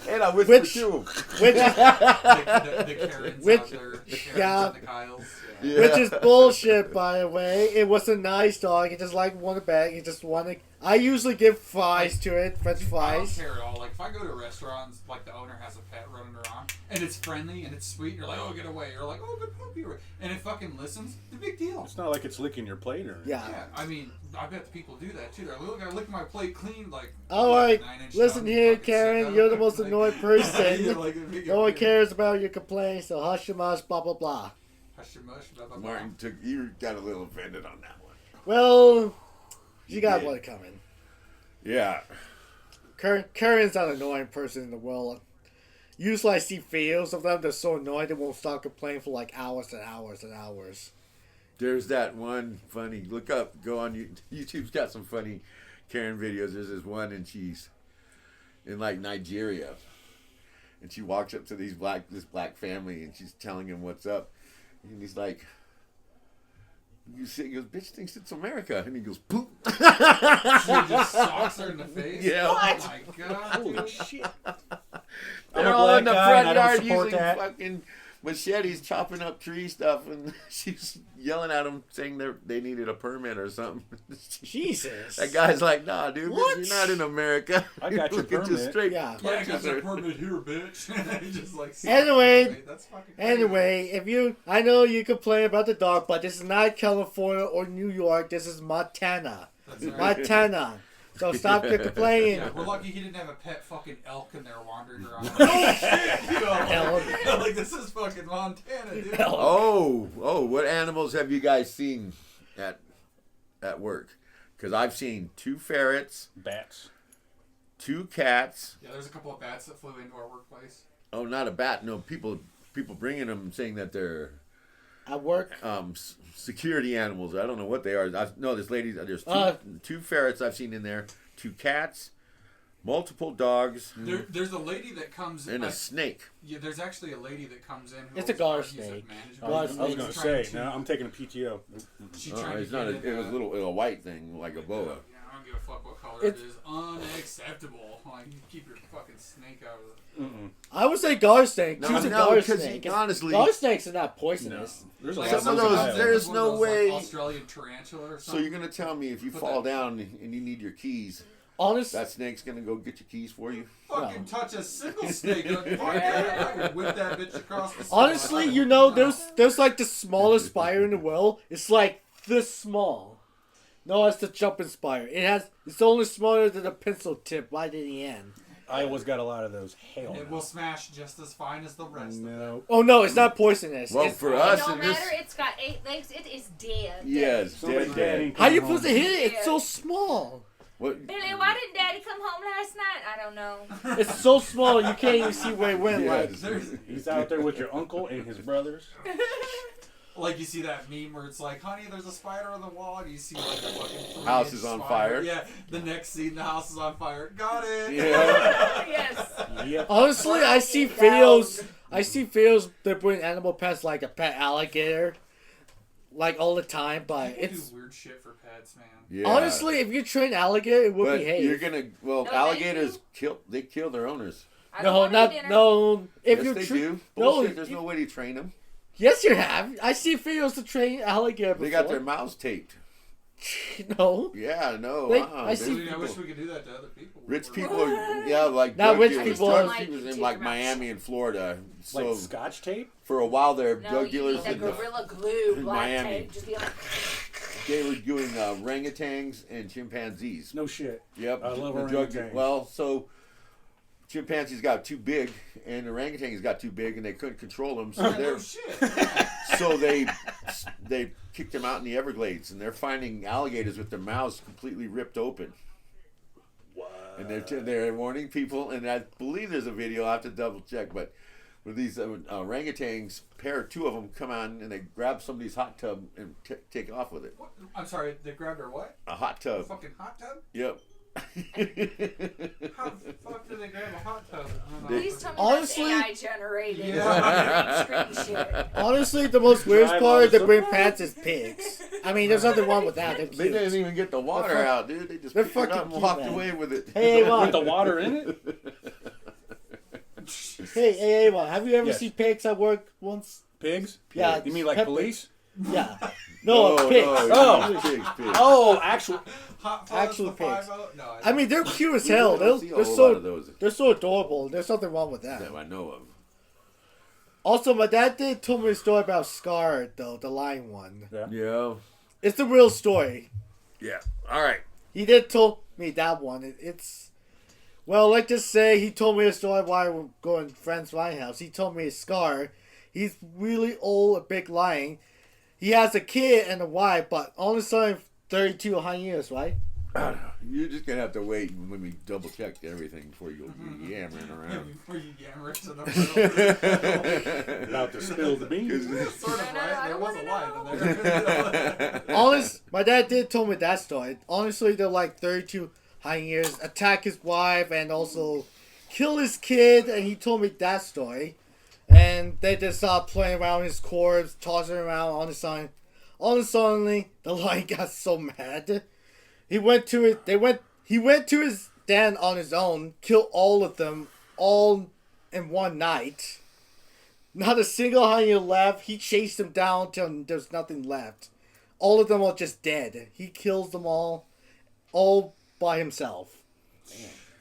Speaker 1: and I whispered to him.
Speaker 2: Which is,
Speaker 4: The Karens
Speaker 2: Which-
Speaker 4: out there. The Karens
Speaker 2: yeah.
Speaker 4: and the Kyles.
Speaker 1: Yeah.
Speaker 2: which is bullshit, by the way. It was a nice dog. He just wanted back. He just wanted. I usually give fries to it, French
Speaker 4: I don't
Speaker 2: fries.
Speaker 4: care at all. Like, if I go to restaurants, like, the owner has a pet running around, and it's friendly, and it's sweet, you're like, oh, get away. You're like, oh, good puppy. And it fucking listens, it's a big deal.
Speaker 3: It's not like it's licking your plate or anything.
Speaker 2: Yeah.
Speaker 4: Yeah, I mean, I bet the people do that, too. They're like, look, I lick my plate clean, like...
Speaker 2: All right,
Speaker 4: 9-inch
Speaker 2: listen
Speaker 4: thumb,
Speaker 2: here,
Speaker 4: fucking
Speaker 2: Karen.
Speaker 4: sicko.
Speaker 2: You're the most
Speaker 4: Like-
Speaker 2: annoying person.
Speaker 4: You're like,
Speaker 2: No one cares about your complaints, so hush your mouth, blah, blah, blah.
Speaker 4: Hush your mush, blah, blah, blah.
Speaker 1: Martin you got a little offended on that one.
Speaker 2: Well, you got
Speaker 1: did.
Speaker 2: one coming.
Speaker 1: Yeah.
Speaker 2: Karen's not an annoying person in the world. Usually I see videos of them. They're so annoying they won't stop complaining for like hours and hours and hours.
Speaker 1: There's that one funny. Look up. Go on YouTube's got some funny Karen videos. There's this one, and she's in like Nigeria, and she walks up to this black family, and she's telling him what's up, and he's like, he goes, bitch thinks it's America, and he goes, poop.
Speaker 4: She just socks her in the face?
Speaker 1: Yeah.
Speaker 4: Oh my god,
Speaker 3: Holy
Speaker 4: dude.
Speaker 3: shit.
Speaker 1: They're
Speaker 3: a
Speaker 1: all
Speaker 3: black
Speaker 1: in the
Speaker 3: guy and I
Speaker 1: front
Speaker 3: don't
Speaker 1: yard
Speaker 3: support
Speaker 1: using
Speaker 3: that.
Speaker 1: fucking machetes, chopping up tree stuff, and she's yelling at them, saying they needed a permit or something.
Speaker 2: Jesus.
Speaker 1: That guy's like, nah, dude,
Speaker 2: What?
Speaker 1: you're not in America.
Speaker 3: I got your
Speaker 1: Look at
Speaker 3: permit.
Speaker 1: straight
Speaker 2: Yeah.
Speaker 4: Yeah, I got
Speaker 1: punches
Speaker 4: your
Speaker 1: her.
Speaker 4: permit here, bitch. He just like
Speaker 2: Anyway,
Speaker 4: that's fucking crazy.
Speaker 2: Anyway, I know you complain about the dog, but this is not California or New York. This is Montana.
Speaker 4: That's right.
Speaker 2: Montana. So stop your complaining.
Speaker 4: Yeah, we're lucky he didn't have a pet fucking elk in there wandering around. Oh shit! You know, like this is fucking Montana, dude.
Speaker 1: Oh, what animals have you guys seen at work? Because I've seen 2 ferrets,
Speaker 3: Bats.
Speaker 1: 2 cats.
Speaker 4: Yeah, there's a couple of bats that flew into our workplace.
Speaker 1: Oh, not a bat. No, people bringing them saying that they're
Speaker 2: At work?
Speaker 1: security animals. I don't know what they are. This lady. There's 2 ferrets I've seen in there, 2 cats, multiple dogs,
Speaker 4: There's a lady that comes
Speaker 1: and a
Speaker 4: like,
Speaker 1: snake.
Speaker 4: Yeah, there's actually a lady that comes in. Who
Speaker 2: It's a
Speaker 4: owns
Speaker 2: garter
Speaker 4: parties of
Speaker 2: snake.
Speaker 4: management.
Speaker 2: Garter
Speaker 3: I was
Speaker 2: snake.
Speaker 3: going to
Speaker 4: Trying
Speaker 3: say,
Speaker 4: to-
Speaker 3: no, I'm taking a PTO.
Speaker 4: She
Speaker 1: Oh,
Speaker 4: trying to
Speaker 1: it's not.
Speaker 4: get
Speaker 1: It was
Speaker 4: in,
Speaker 1: a white thing like a boa.
Speaker 4: Yeah, I don't give a fuck what color
Speaker 2: It's-
Speaker 4: it is. Unacceptable. Like, you keep your fucking snake out of the...
Speaker 2: I would say garter snake.
Speaker 1: No,
Speaker 2: Choose a
Speaker 1: no,
Speaker 2: garter
Speaker 1: because
Speaker 2: snake.
Speaker 1: honestly,
Speaker 2: Garter snakes are not
Speaker 3: No.
Speaker 2: poisonous.
Speaker 3: There's a
Speaker 4: Like,
Speaker 3: lot
Speaker 1: some of
Speaker 3: in
Speaker 1: those,
Speaker 3: Ohio.
Speaker 1: there's
Speaker 4: one
Speaker 1: no
Speaker 4: of those,
Speaker 1: way.
Speaker 4: Like, Australian tarantula or
Speaker 1: So
Speaker 4: something.
Speaker 1: you're gonna tell me if you
Speaker 4: Put
Speaker 1: fall
Speaker 4: that-
Speaker 1: down and you need your keys,
Speaker 2: Honest,
Speaker 1: that snake's gonna go get your keys for you?
Speaker 4: Fucking touch a single snake. I would whip that bitch across the
Speaker 2: honestly, you know, there's like the smallest spider in the world. It's like this small. No, it's the jumping spider. It's only smaller than a pencil tip right in the end.
Speaker 3: Iowa's got a lot of those. Hell
Speaker 4: It
Speaker 3: no.
Speaker 4: will smash just as fine as the rest of them.
Speaker 3: No.
Speaker 2: Oh no, it's not poisonous.
Speaker 1: Well,
Speaker 2: It's-
Speaker 1: for
Speaker 5: It
Speaker 1: us,
Speaker 5: don't
Speaker 1: in this,
Speaker 5: matter. It's got 8 legs. It is dead.
Speaker 1: yes,
Speaker 3: Somebody's
Speaker 1: dead,
Speaker 3: dad
Speaker 1: dead.
Speaker 3: ain't
Speaker 2: how you
Speaker 3: coming
Speaker 2: supposed to
Speaker 3: home.
Speaker 2: hit it? It's so small.
Speaker 1: What?
Speaker 5: Billy, why didn't daddy come home last night? I don't know.
Speaker 2: It's so small you can't even see where it went.
Speaker 1: Yeah,
Speaker 2: Like,
Speaker 3: He's out there with your uncle and his brothers.
Speaker 4: Like you see that meme where it's like, honey, there's a spider on the wall, and you see like a fucking
Speaker 1: House is on fire.
Speaker 4: Yeah, the next scene, the house is on fire. Got it.
Speaker 1: Yeah.
Speaker 5: Yes.
Speaker 3: Yep.
Speaker 2: honestly, I see
Speaker 5: Down.
Speaker 2: videos. I see videos that bring animal pets like a pet alligator, like all the time. But
Speaker 4: People
Speaker 2: it's
Speaker 4: do weird shit for pets, man.
Speaker 1: Yeah.
Speaker 2: honestly, if you train alligator, it would
Speaker 1: but
Speaker 2: behave.
Speaker 1: you're gonna
Speaker 5: No, thank
Speaker 1: alligators kill their owners.
Speaker 5: I don't
Speaker 2: No,
Speaker 5: want
Speaker 2: not
Speaker 5: dinner.
Speaker 2: no. If
Speaker 1: Yes,
Speaker 2: you
Speaker 1: they
Speaker 2: tra-
Speaker 1: do.
Speaker 2: no,
Speaker 1: Bullshit. There's
Speaker 2: you-
Speaker 1: no way to train them.
Speaker 2: yes, you have. I see videos to train alligator.
Speaker 1: They got their
Speaker 2: before.
Speaker 1: mouths taped.
Speaker 2: No.
Speaker 1: Yeah, no.
Speaker 2: They-
Speaker 1: uh-uh.
Speaker 2: I
Speaker 1: There's
Speaker 2: see-
Speaker 4: Dude, I wish
Speaker 1: people-
Speaker 4: we could do that to other people.
Speaker 1: Rich
Speaker 4: We're-
Speaker 1: people are, yeah, like
Speaker 2: Not
Speaker 1: drug
Speaker 2: rich
Speaker 1: dealers.
Speaker 2: people.
Speaker 1: Drug
Speaker 5: Like,
Speaker 1: dealers in
Speaker 5: take
Speaker 1: like
Speaker 5: them out.
Speaker 1: Miami and Florida.
Speaker 3: Like
Speaker 1: So
Speaker 3: Scotch tape?
Speaker 1: for a while there,
Speaker 5: No,
Speaker 1: drug
Speaker 5: you
Speaker 1: dealers
Speaker 5: need
Speaker 1: in
Speaker 5: the
Speaker 1: the,
Speaker 5: gorilla glue,
Speaker 1: in
Speaker 5: black
Speaker 1: Miami.
Speaker 5: tape. Just be like,
Speaker 1: they were doing orangutans and chimpanzees.
Speaker 3: No shit.
Speaker 1: Yep.
Speaker 3: I love
Speaker 1: the drug-
Speaker 3: orangutans.
Speaker 1: Well, so chimpanzees got too big and orangutans got too big and they couldn't control them, so
Speaker 4: Yeah,
Speaker 1: they're
Speaker 4: no shit.
Speaker 1: so they kicked them out in the Everglades, and they're finding alligators with their mouths completely ripped open. And they're warning people, and I believe there's a video. I have to double check, but with these orangutans, two of them come on and they grab somebody's hot tub and take off with it.
Speaker 4: What? I'm sorry, they grabbed her what?
Speaker 1: A hot
Speaker 4: A
Speaker 1: tub.
Speaker 4: fucking hot tub?
Speaker 1: Yep.
Speaker 4: How the fuck did they grab a hot tub? I don't know.
Speaker 5: please tell me
Speaker 2: Honestly-
Speaker 5: that's AI generated.
Speaker 4: Yeah.
Speaker 5: Green screen shit.
Speaker 2: Honestly, the most weirdest
Speaker 3: Drive
Speaker 2: part
Speaker 3: on
Speaker 2: of the
Speaker 3: some-
Speaker 2: bring pets is pigs. I mean, there's nothing wrong with that. They're
Speaker 1: They didn't
Speaker 2: cute.
Speaker 1: even get the water
Speaker 2: They're
Speaker 1: out, dude. They just
Speaker 2: they're
Speaker 1: picked it up
Speaker 2: fucking
Speaker 1: and
Speaker 2: cute,
Speaker 1: walked
Speaker 2: man.
Speaker 1: away with it.
Speaker 2: Hey,
Speaker 3: With
Speaker 2: Avon.
Speaker 3: the water in it?
Speaker 2: Hey, Avon. Have you ever
Speaker 3: Yes.
Speaker 2: seen pigs at work once?
Speaker 3: Pigs?
Speaker 2: Yeah.
Speaker 3: You mean like
Speaker 2: pet
Speaker 3: police?
Speaker 2: pigs. Yeah. No, pigs.
Speaker 3: Oh.
Speaker 1: pigs.
Speaker 3: Oh, actual.
Speaker 4: Hot
Speaker 2: Actual
Speaker 4: fuzz, the
Speaker 2: pigs.
Speaker 4: 5-0? No,
Speaker 2: I mean, they're cute as
Speaker 1: We
Speaker 2: hell.
Speaker 1: don't see a
Speaker 2: They're
Speaker 1: whole lot of
Speaker 2: so
Speaker 1: those
Speaker 2: they're so adorable. There's nothing wrong with that.
Speaker 1: that I know of.
Speaker 2: Also, my dad did tell me a story about Scar, though, the lion one.
Speaker 1: Yeah.
Speaker 2: It's the real story.
Speaker 1: Yeah. All right.
Speaker 2: He did tell me that one. It's well, let's just say he told me a story while we were going to friend's my house. He told me a Scar. He's really old, a big lion. He has a kid and a wife, but all of a sudden, 32 hyenas, right?
Speaker 1: You're just gonna have to wait when we double check everything before you go yammering around.
Speaker 4: Before you yammer to the middle.
Speaker 3: About to spill the beans.
Speaker 4: Sort of
Speaker 5: No,
Speaker 4: right.
Speaker 5: I
Speaker 4: There
Speaker 5: don't
Speaker 4: was a
Speaker 5: wanna
Speaker 4: lie
Speaker 5: know.
Speaker 4: in there.
Speaker 2: My dad did tell me that story. Honestly, they're like 32 hyenas attack his wife and also kill his kid, and he told me that story. And they just started playing around his corpse, tossing around on the sign. All of a sudden, the lion got so mad. He went to his den on his own, killed all of them, all in one night. Not a single hyena left. He chased them down till there's nothing left. All of them are just dead. He kills them all by himself.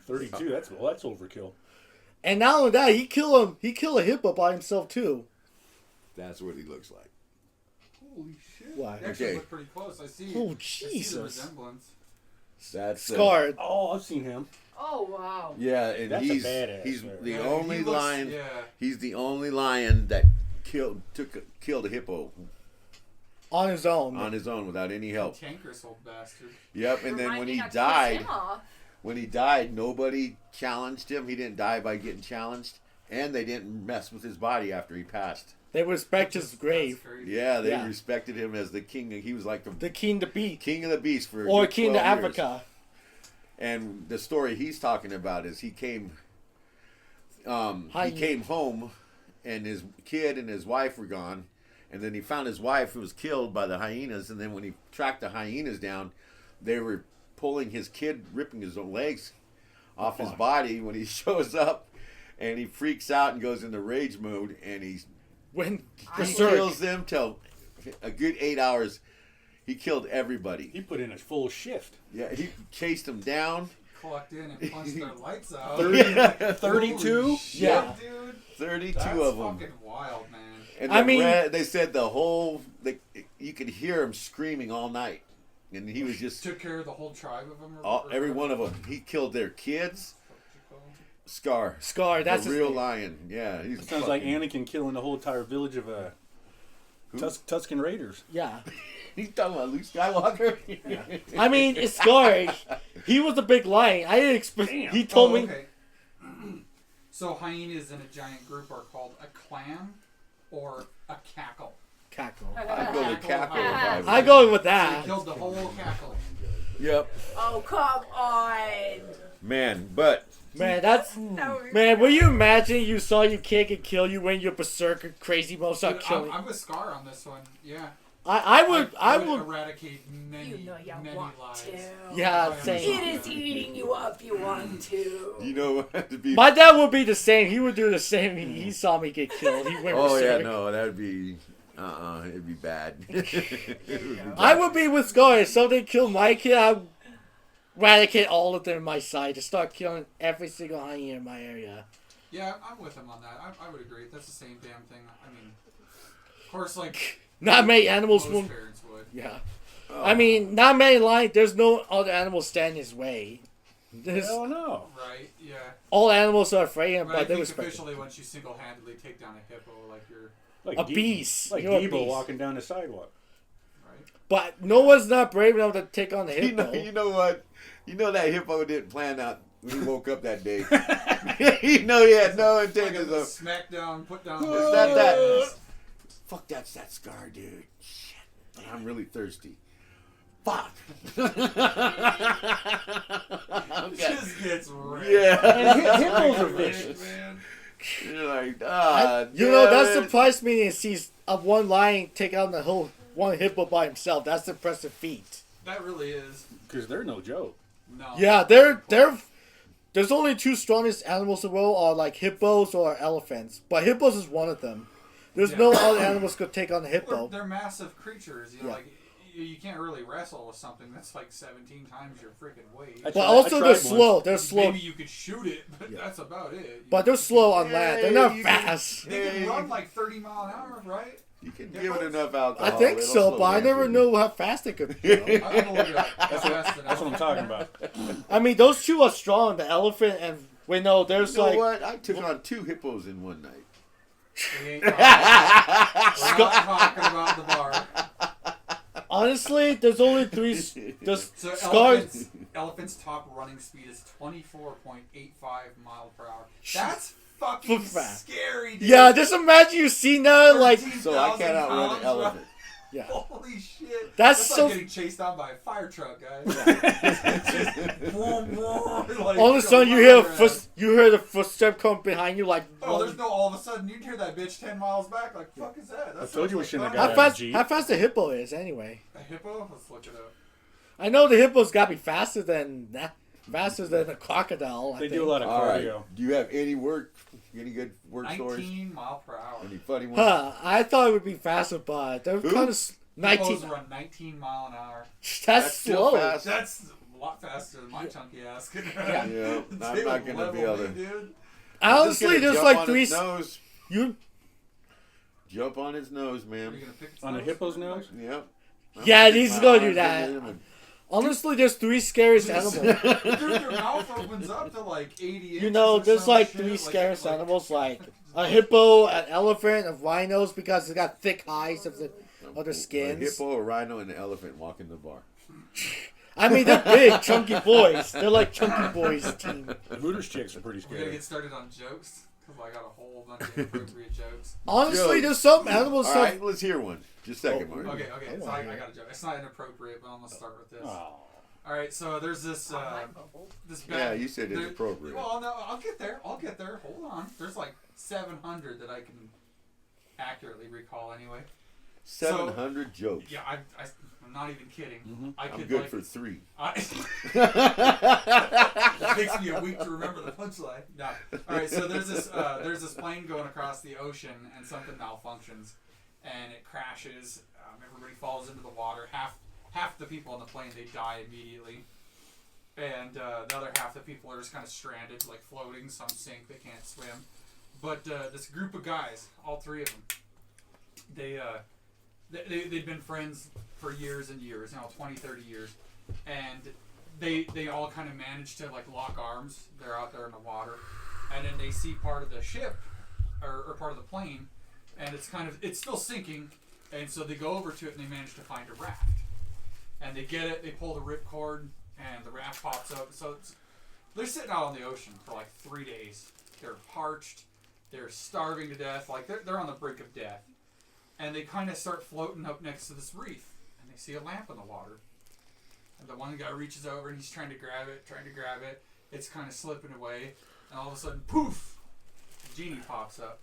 Speaker 3: 32, that's overkill.
Speaker 2: And not only that, he killed a hippo by himself too.
Speaker 1: That's what he looks like.
Speaker 4: Holy shit.
Speaker 2: Why?
Speaker 4: They actually
Speaker 1: Okay.
Speaker 4: look pretty close. I see.
Speaker 2: Oh,
Speaker 4: I see the
Speaker 2: Jesus.
Speaker 4: resemblance.
Speaker 1: That's
Speaker 2: Scarred.
Speaker 3: Oh, I've seen him.
Speaker 5: Oh wow.
Speaker 1: Yeah, and
Speaker 3: That's a
Speaker 1: he's
Speaker 3: badass, right?
Speaker 1: the
Speaker 4: Yeah,
Speaker 1: only
Speaker 4: he looks-
Speaker 1: lion.
Speaker 4: Yeah.
Speaker 1: He's the only lion that killed a hippo
Speaker 2: On his own.
Speaker 1: on his own without any help.
Speaker 4: Cankerous old bastard.
Speaker 1: Yep, and then
Speaker 5: Remind
Speaker 1: when
Speaker 5: me
Speaker 1: he
Speaker 5: not to piss
Speaker 1: died,
Speaker 5: him off.
Speaker 1: nobody challenged him. He didn't die by getting challenged, and they didn't mess with his body after he passed.
Speaker 2: They respect his grave.
Speaker 4: That's crazy.
Speaker 1: Yeah, they
Speaker 2: Yeah.
Speaker 1: respected him as the king. He was like the
Speaker 2: The king to beat.
Speaker 1: king of the beast for a
Speaker 2: Or
Speaker 1: good
Speaker 2: king to
Speaker 1: 12 years.
Speaker 2: Africa.
Speaker 1: And the story he's talking about is he came
Speaker 2: Hyena.
Speaker 1: home, and his kid and his wife were gone, and then he found his wife who was killed by the hyenas. And then when he tracked the hyenas down, they were pulling his kid, ripping his own legs off his body. When he shows up, and he freaks out and goes into rage mode, and he
Speaker 2: When
Speaker 1: kills them till a good 8 hours. He killed everybody.
Speaker 3: He put in a full shift.
Speaker 1: Yeah, he chased them down.
Speaker 4: Clocked in and punched their lights out.
Speaker 3: 32?
Speaker 4: Holy shit,
Speaker 2: Yeah.
Speaker 4: dude.
Speaker 1: 32
Speaker 4: That's
Speaker 1: of them.
Speaker 4: fucking wild, man.
Speaker 1: And
Speaker 2: I mean-
Speaker 1: they said you could hear him screaming all night, and he was just
Speaker 4: Took care of the whole tribe of them. Or
Speaker 1: every one of them. He killed their kids. Scar,
Speaker 2: Scar, that's
Speaker 1: the
Speaker 2: his
Speaker 1: real
Speaker 2: name.
Speaker 1: lion. Yeah, he's
Speaker 3: Sounds like
Speaker 1: fucking-
Speaker 3: Anakin killing the whole entire village of Tuscan Raiders.
Speaker 2: Yeah.
Speaker 1: He's talking about Luke Skywalker.
Speaker 2: I mean, it's scary. He was a big lion. I didn't expect. He told me.
Speaker 4: Okay. So hyenas in a giant group are called a clan or a cackle.
Speaker 2: Cackle.
Speaker 1: I'd go with cackle.
Speaker 2: I go with
Speaker 4: They
Speaker 2: that.
Speaker 4: killed the whole cackle.
Speaker 1: Yep.
Speaker 5: Oh, come on.
Speaker 1: Man, but
Speaker 2: Man, that's.
Speaker 5: No,
Speaker 2: Man, will you imagine you saw your kid get killed? You went your berserker crazy mode start
Speaker 4: Dude,
Speaker 2: killing.
Speaker 4: I'm with Scar on this one. Yeah.
Speaker 2: I would
Speaker 4: eradicate many,
Speaker 5: You know you
Speaker 4: many
Speaker 5: want
Speaker 4: lives.
Speaker 5: to.
Speaker 2: Yeah,
Speaker 4: That's
Speaker 2: same.
Speaker 4: why I'm
Speaker 5: It is eating you up. You want to.
Speaker 1: you know what? To be.
Speaker 2: My dad would be the same. He would do the same. He saw me get killed. He went
Speaker 1: Oh yeah,
Speaker 2: berserk.
Speaker 1: no, that'd be. It'd be bad. It would be bad.
Speaker 2: I would be with Scar. If something killed my kid, I'd eradicate all of them in my sight to start killing every single hyena in my area.
Speaker 4: Yeah, I'm with him on that. I would agree. That's the same damn thing. I mean, of course, like
Speaker 2: Not many animals
Speaker 4: most
Speaker 2: will.
Speaker 4: parents would.
Speaker 2: Yeah.
Speaker 1: Oh.
Speaker 2: I mean, not many lions. There's no other animals stand his way. There's,
Speaker 3: Hell no.
Speaker 4: Right? Yeah.
Speaker 2: all animals are afraid of him,
Speaker 4: But I
Speaker 2: but they
Speaker 4: think
Speaker 2: respect him.
Speaker 4: officially, once you single-handedly take down a hippo, like you're
Speaker 3: Like
Speaker 2: A beast.
Speaker 3: Like
Speaker 2: You're a
Speaker 3: Debo
Speaker 2: beast.
Speaker 3: walking down the sidewalk.
Speaker 4: right.
Speaker 2: But no one's not brave enough to take on the hippo.
Speaker 1: You know what? You know that hippo didn't plan out when he woke up that day. You know he had no
Speaker 4: Like
Speaker 1: intentions
Speaker 4: a
Speaker 1: of.
Speaker 4: smack down, put down.
Speaker 1: It's not that. Fuck, that's that Scar, dude. Shit. I'm really thirsty. Fuck.
Speaker 4: It just gets ripped.
Speaker 1: Yeah.
Speaker 3: And hippos are vicious.
Speaker 4: Man.
Speaker 1: You're like,
Speaker 2: You know, that
Speaker 1: damn it.
Speaker 2: surprised me to see one lion take out the whole one hippo by himself. That's an impressive feat.
Speaker 4: That really is.
Speaker 3: Because they're no joke.
Speaker 4: No.
Speaker 2: Yeah, there's only two strongest animals in the world are like hippos or elephants. But hippos is one of them. There's no other animals could take on a hippo.
Speaker 4: They're massive creatures. You know,
Speaker 2: Yeah.
Speaker 4: like you can't really wrestle with something that's like 17 times your freaking weight.
Speaker 3: I
Speaker 2: But
Speaker 3: tried-
Speaker 2: also
Speaker 3: I
Speaker 2: they're
Speaker 3: tried
Speaker 2: slow.
Speaker 3: once.
Speaker 2: They're slow.
Speaker 4: Maybe you could shoot it, but
Speaker 2: Yeah.
Speaker 4: that's about it.
Speaker 2: But they're slow on land. They're not
Speaker 1: you can-
Speaker 2: fast.
Speaker 4: They can
Speaker 1: Yeah,
Speaker 4: run
Speaker 1: you-
Speaker 4: like 30 mile an hour, right?
Speaker 1: You can
Speaker 4: Yeah,
Speaker 1: give it
Speaker 4: but-
Speaker 1: enough alcohol.
Speaker 2: I think
Speaker 1: it'll
Speaker 2: so,
Speaker 1: slow
Speaker 2: but I
Speaker 1: down
Speaker 2: never
Speaker 1: for you.
Speaker 2: knew how fast they could go.
Speaker 4: I'm gonna look it up.
Speaker 3: That's what I'm talking about.
Speaker 2: I mean, those two are strong. The elephant and wait, no, there's
Speaker 1: You know
Speaker 2: like
Speaker 1: what? I took on 2 hippos in one night.
Speaker 4: We ain't talking, we're not talking about the bar.
Speaker 2: honestly, there's only three. There's
Speaker 4: So
Speaker 2: scars.
Speaker 4: elephant's top running speed is 24.85 mile per hour. That's fucking
Speaker 2: Fast.
Speaker 4: scary, dude.
Speaker 2: Yeah, just imagine you see that like
Speaker 4: 13,000
Speaker 1: So I can't outrun
Speaker 4: pounds,
Speaker 1: an elephant.
Speaker 2: yeah.
Speaker 4: Holy shit.
Speaker 2: That's
Speaker 4: That's
Speaker 2: so-
Speaker 4: like getting chased down by a fire truck, guys. Like,
Speaker 2: All of a sudden, you hear you hear the footstep come behind you like.
Speaker 4: Oh, there's no all of a sudden you'd hear that bitch 10 miles back. Like, fuck is that? That
Speaker 3: I told you we
Speaker 4: sounds
Speaker 3: shouldn't
Speaker 4: like
Speaker 3: have
Speaker 2: how
Speaker 3: got
Speaker 2: fast?
Speaker 3: Jeep.
Speaker 2: How fast a hippo is anyway?
Speaker 4: a hippo? Let's look it up.
Speaker 2: I know the hippo's got to be faster than that. Faster than a crocodile. I
Speaker 3: They
Speaker 2: think.
Speaker 3: do a lot of
Speaker 1: All right.
Speaker 3: cardio.
Speaker 1: Do you have any good work
Speaker 4: 19
Speaker 1: stories?
Speaker 4: mile per hour.
Speaker 1: Any funny ones?
Speaker 2: Huh? I thought it would be faster, but they're
Speaker 1: Who?
Speaker 2: kind of 19.
Speaker 4: Hippos run 19 mile an hour.
Speaker 2: That's
Speaker 1: still
Speaker 2: slow.
Speaker 1: fast.
Speaker 4: That's a lot faster than my chunky ass.
Speaker 2: Yeah.
Speaker 1: Yeah, I'm not gonna be able to.
Speaker 4: Dude.
Speaker 2: Honestly, there's like three.
Speaker 1: Nose.
Speaker 2: You
Speaker 1: Jump on his nose,
Speaker 4: Are
Speaker 1: man.
Speaker 4: you gonna pick its
Speaker 3: On the
Speaker 4: nose?
Speaker 3: hippo's nose?
Speaker 1: Yep.
Speaker 2: Yeah,
Speaker 1: I'm
Speaker 2: he's
Speaker 1: sticking
Speaker 2: gonna
Speaker 1: my
Speaker 2: do
Speaker 1: arms
Speaker 2: that.
Speaker 1: in him
Speaker 2: honestly, there's three scariest animals.
Speaker 4: Dude, their mouth opens up to like 80 inches.
Speaker 2: You know,
Speaker 4: or
Speaker 2: there's
Speaker 4: some
Speaker 2: like
Speaker 4: shit.
Speaker 2: three scariest animals, like a hippo, an elephant, and rhinos because they got thick hides of the
Speaker 1: and-
Speaker 2: other
Speaker 1: A
Speaker 2: skins.
Speaker 1: hippo, a rhino, and an elephant walk in the bar.
Speaker 2: I mean, they're big, chunky boys. They're like chunky boys team.
Speaker 3: Hooters chicks are pretty
Speaker 4: We're gonna
Speaker 3: scary.
Speaker 4: get started on jokes because I got a whole bunch of inappropriate jokes.
Speaker 2: Honestly,
Speaker 1: Joe.
Speaker 2: there's some animals.
Speaker 1: All right, let's hear one. Just a second,
Speaker 2: Oh,
Speaker 1: Mark.
Speaker 4: Okay,
Speaker 2: I
Speaker 4: so
Speaker 2: wanna
Speaker 4: I
Speaker 2: hear
Speaker 4: got a joke. It's not inappropriate, but I'm gonna start with this.
Speaker 3: Oh.
Speaker 4: All right, so there's this this
Speaker 1: Yeah,
Speaker 4: bad.
Speaker 1: you said it's
Speaker 4: there-
Speaker 1: appropriate.
Speaker 4: Well, no, I'll get there. Hold on. There's like 700 that I can accurately recall anyway.
Speaker 1: 700 jokes.
Speaker 4: Yeah, I'm not even kidding.
Speaker 3: Mhm.
Speaker 4: I
Speaker 1: I'm
Speaker 4: could
Speaker 1: good
Speaker 4: like.
Speaker 1: for 3.
Speaker 4: It takes me a week to remember the punchline. No. All right, so there's this plane going across the ocean and something malfunctions, and it crashes. Everybody falls into the water. Half the people on the plane they die immediately, and the other half the people are just kind of stranded, like floating. Some sink, they can't swim. But this group of guys, all 3 of them, they'd been friends for years and years, 20, 30 years, and they all kind of managed to like lock arms. They're out there in the water, and then they see part of the ship or part of the plane, and it's still sinking, And so they go over to it and they manage to find a raft. And they get it, they pull the ripcord, and the raft pops up. So they're sitting out on the ocean for like 3 days. They're parched, they're starving to death, like they're on the brink of death. And they kind of start floating up next to this reef. And they see a lamp in the water. And the one guy reaches over and he's trying to grab it. It's kind of slipping away. And all of a sudden, poof! A genie pops up.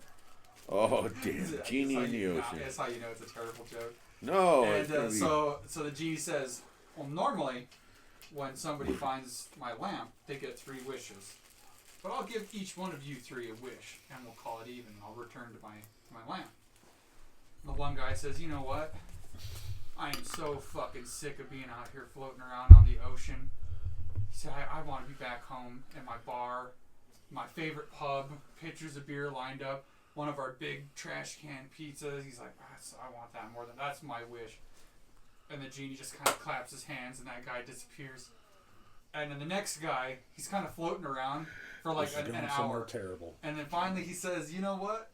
Speaker 1: Oh, damn. Genie in the ocean.
Speaker 4: That's how you know it's a terrible joke.
Speaker 1: No.
Speaker 4: And so the genie says, well, normally, when somebody finds my lamp, they get 3 wishes. But I'll give each one of you 3 a wish, and we'll call it even. I'll return to my lamp. The one guy says, you know what? I am so fucking sick of being out here floating around on the ocean. He said, I want to be back home in my bar, my favorite pub, pitchers of beer lined up, one of our big trash can pizzas. He's like, I want that more than that's my wish. And the genie just kind of claps his hands and that guy disappears. And then the next guy, he's kind of floating around for like an hour.
Speaker 3: Terrible.
Speaker 4: And then finally he says, you know what?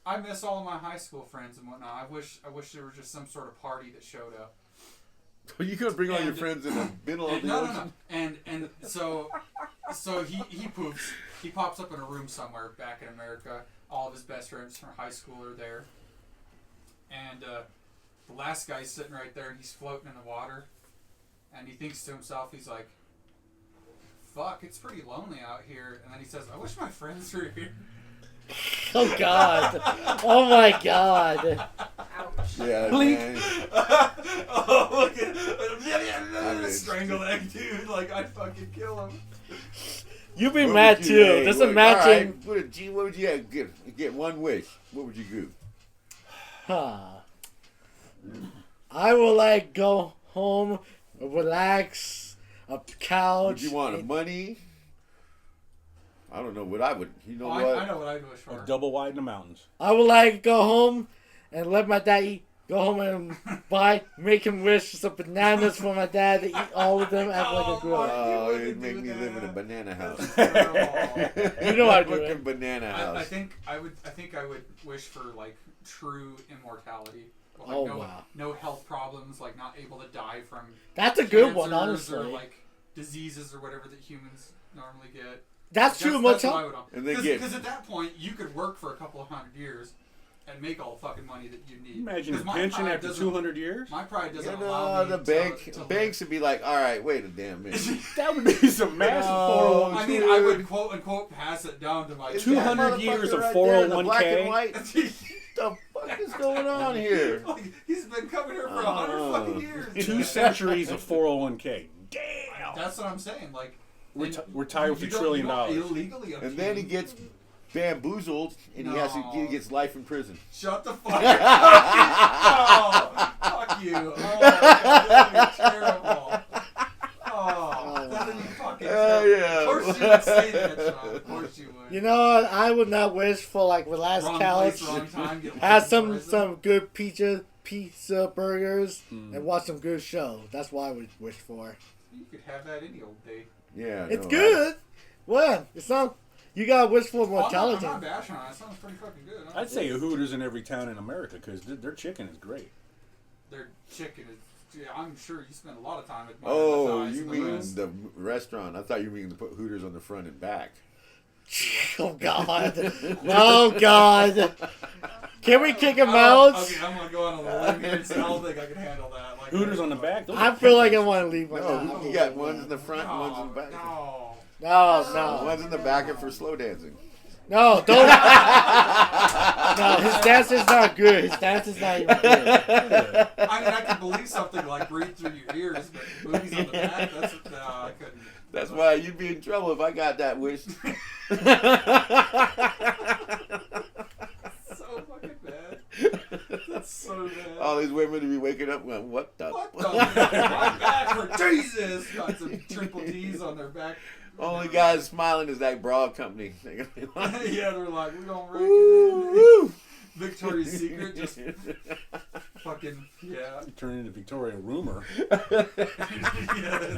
Speaker 4: I miss all of my high school friends and whatnot. I wish there was just some sort of party that showed up.
Speaker 1: You could bring all your friends in the middle of the ocean?
Speaker 4: No. And so he poofs. He pops up in a room somewhere back in America. All of his best friends from high school are there. And the last guy's sitting right there and he's floating in the water. And he thinks to himself, he's like, fuck, it's pretty lonely out here. And then he says, I wish my friends were here.
Speaker 2: Oh God! Oh my God!
Speaker 5: Ouch.
Speaker 1: Yeah,
Speaker 3: Blink.
Speaker 1: man.
Speaker 4: Oh, look at strangle that dude. Like, I'd fucking kill him.
Speaker 2: You'd be
Speaker 1: What
Speaker 2: mad
Speaker 1: would you-
Speaker 2: too.
Speaker 1: hey,
Speaker 2: There's
Speaker 1: what-
Speaker 2: a matching.
Speaker 1: all right, what would you have? Get one wish. What would you do?
Speaker 2: Huh. I would like go home, relax, a couch.
Speaker 1: Would you want money? I don't know what I would. You know
Speaker 4: Oh,
Speaker 1: what?
Speaker 4: I know what I'd wish for.
Speaker 3: A double wide in the mountains.
Speaker 2: I would like go home and let my dad eat. Go home and make him wish some bananas for my dad to eat all of them after like a grill.
Speaker 1: Oh,
Speaker 4: wouldn't
Speaker 1: it'd make
Speaker 4: do
Speaker 1: me live in a
Speaker 4: that.
Speaker 1: banana house.
Speaker 2: You know I'd do
Speaker 1: Fucking
Speaker 2: it.
Speaker 1: banana house.
Speaker 4: I think I would wish for like true immortality. Like,
Speaker 2: Oh,
Speaker 4: no,
Speaker 2: wow.
Speaker 4: No health problems, like not able to die from
Speaker 2: That's a good one,
Speaker 4: cancers
Speaker 2: honestly.
Speaker 4: or like diseases or whatever that humans normally get.
Speaker 2: That's true.
Speaker 4: That's what I
Speaker 2: Much.
Speaker 4: would want.
Speaker 1: And they get-
Speaker 4: Because at that point you could work for a couple of hundred years and make all the fucking money that you need.
Speaker 3: Imagine a
Speaker 4: 'Cause my
Speaker 3: pension
Speaker 4: pride
Speaker 3: after
Speaker 4: doesn't-
Speaker 3: 200 years.
Speaker 4: My pride doesn't
Speaker 1: You
Speaker 4: allow
Speaker 1: know,
Speaker 4: me
Speaker 1: the
Speaker 4: to
Speaker 1: banks would be like, all right, wait a damn minute.
Speaker 3: That would be some massive
Speaker 1: No.
Speaker 3: 401k.
Speaker 4: I mean, I would quote unquote pass it down to my
Speaker 1: Is
Speaker 3: 200
Speaker 1: that
Speaker 3: years of
Speaker 1: motherfucker right there in the black
Speaker 3: 401k?
Speaker 1: and white? What the fuck is going on here?
Speaker 4: Like, he's been coming here for 100 fucking years.
Speaker 3: 2 centuries of 401k. Damn.
Speaker 4: That's what I'm saying. Like,
Speaker 3: We're tired with
Speaker 4: you
Speaker 3: $1
Speaker 4: don't-
Speaker 3: trillion.
Speaker 4: you don't illegally
Speaker 1: And then he gets bamboozled, and he gets life in prison.
Speaker 4: Shut the fuck up. Fuck you. Oh, that'd be terrible. Oh, that'd be fucking terrible.
Speaker 1: yeah.
Speaker 4: Of course you would say that, Sean. Of course you would.
Speaker 2: You know what? I would not wish for like relaxed
Speaker 4: Wrong
Speaker 2: couch.
Speaker 4: place, wrong time. Get
Speaker 2: Have
Speaker 4: lost in prison.
Speaker 2: some good pizza burgers, and watch some good show. That's what I would wish for.
Speaker 4: You could have that any old day.
Speaker 1: Yeah,
Speaker 2: It's
Speaker 1: no,
Speaker 2: good. What? It's not. You gotta wish for
Speaker 4: Oh, I'm
Speaker 2: mortality.
Speaker 4: not bashing on it. It sounds pretty fucking good.
Speaker 3: I'd say a Hooters in every town in America because their chicken is great.
Speaker 4: Their chicken is. Yeah, I'm sure you spend a lot of time at.
Speaker 1: Oh,
Speaker 4: Thighs
Speaker 1: you
Speaker 4: and the
Speaker 1: mean
Speaker 4: rest.
Speaker 1: the restaurant? I thought you mean to put Hooters on the front and back.
Speaker 2: Oh God! Oh God! Can we kick him out?
Speaker 4: Okay, I'm gonna go on a limb here and say I don't think I can handle that. Like,
Speaker 3: Hooters on the back. Those
Speaker 2: I
Speaker 3: are
Speaker 2: feel like I
Speaker 3: peppers.
Speaker 2: want to leave my
Speaker 1: No,
Speaker 2: house.
Speaker 1: you got ones in the front and ones in the back.
Speaker 4: No.
Speaker 2: No,
Speaker 1: Ones in the back are for slow dancing.
Speaker 2: no, don't. No, his dance is not good. His dance is not even good.
Speaker 4: I mean, I can believe something like breathe through your ears, but movies on the back, that's no, I couldn't.
Speaker 1: That's why you'd be in trouble if I got that wish.
Speaker 4: So fucking bad. That's so bad.
Speaker 1: All these women would be waking up going, what the?
Speaker 4: What the? My back for Jesus! Got some triple D's on their back.
Speaker 1: Only guy smiling is that bra company.
Speaker 4: Yeah, they're like, we gonna rake it in.
Speaker 1: Woo!
Speaker 4: Victoria's Secret just fucking, yeah.
Speaker 3: You turn into Victoria Rumor.
Speaker 4: Yeah,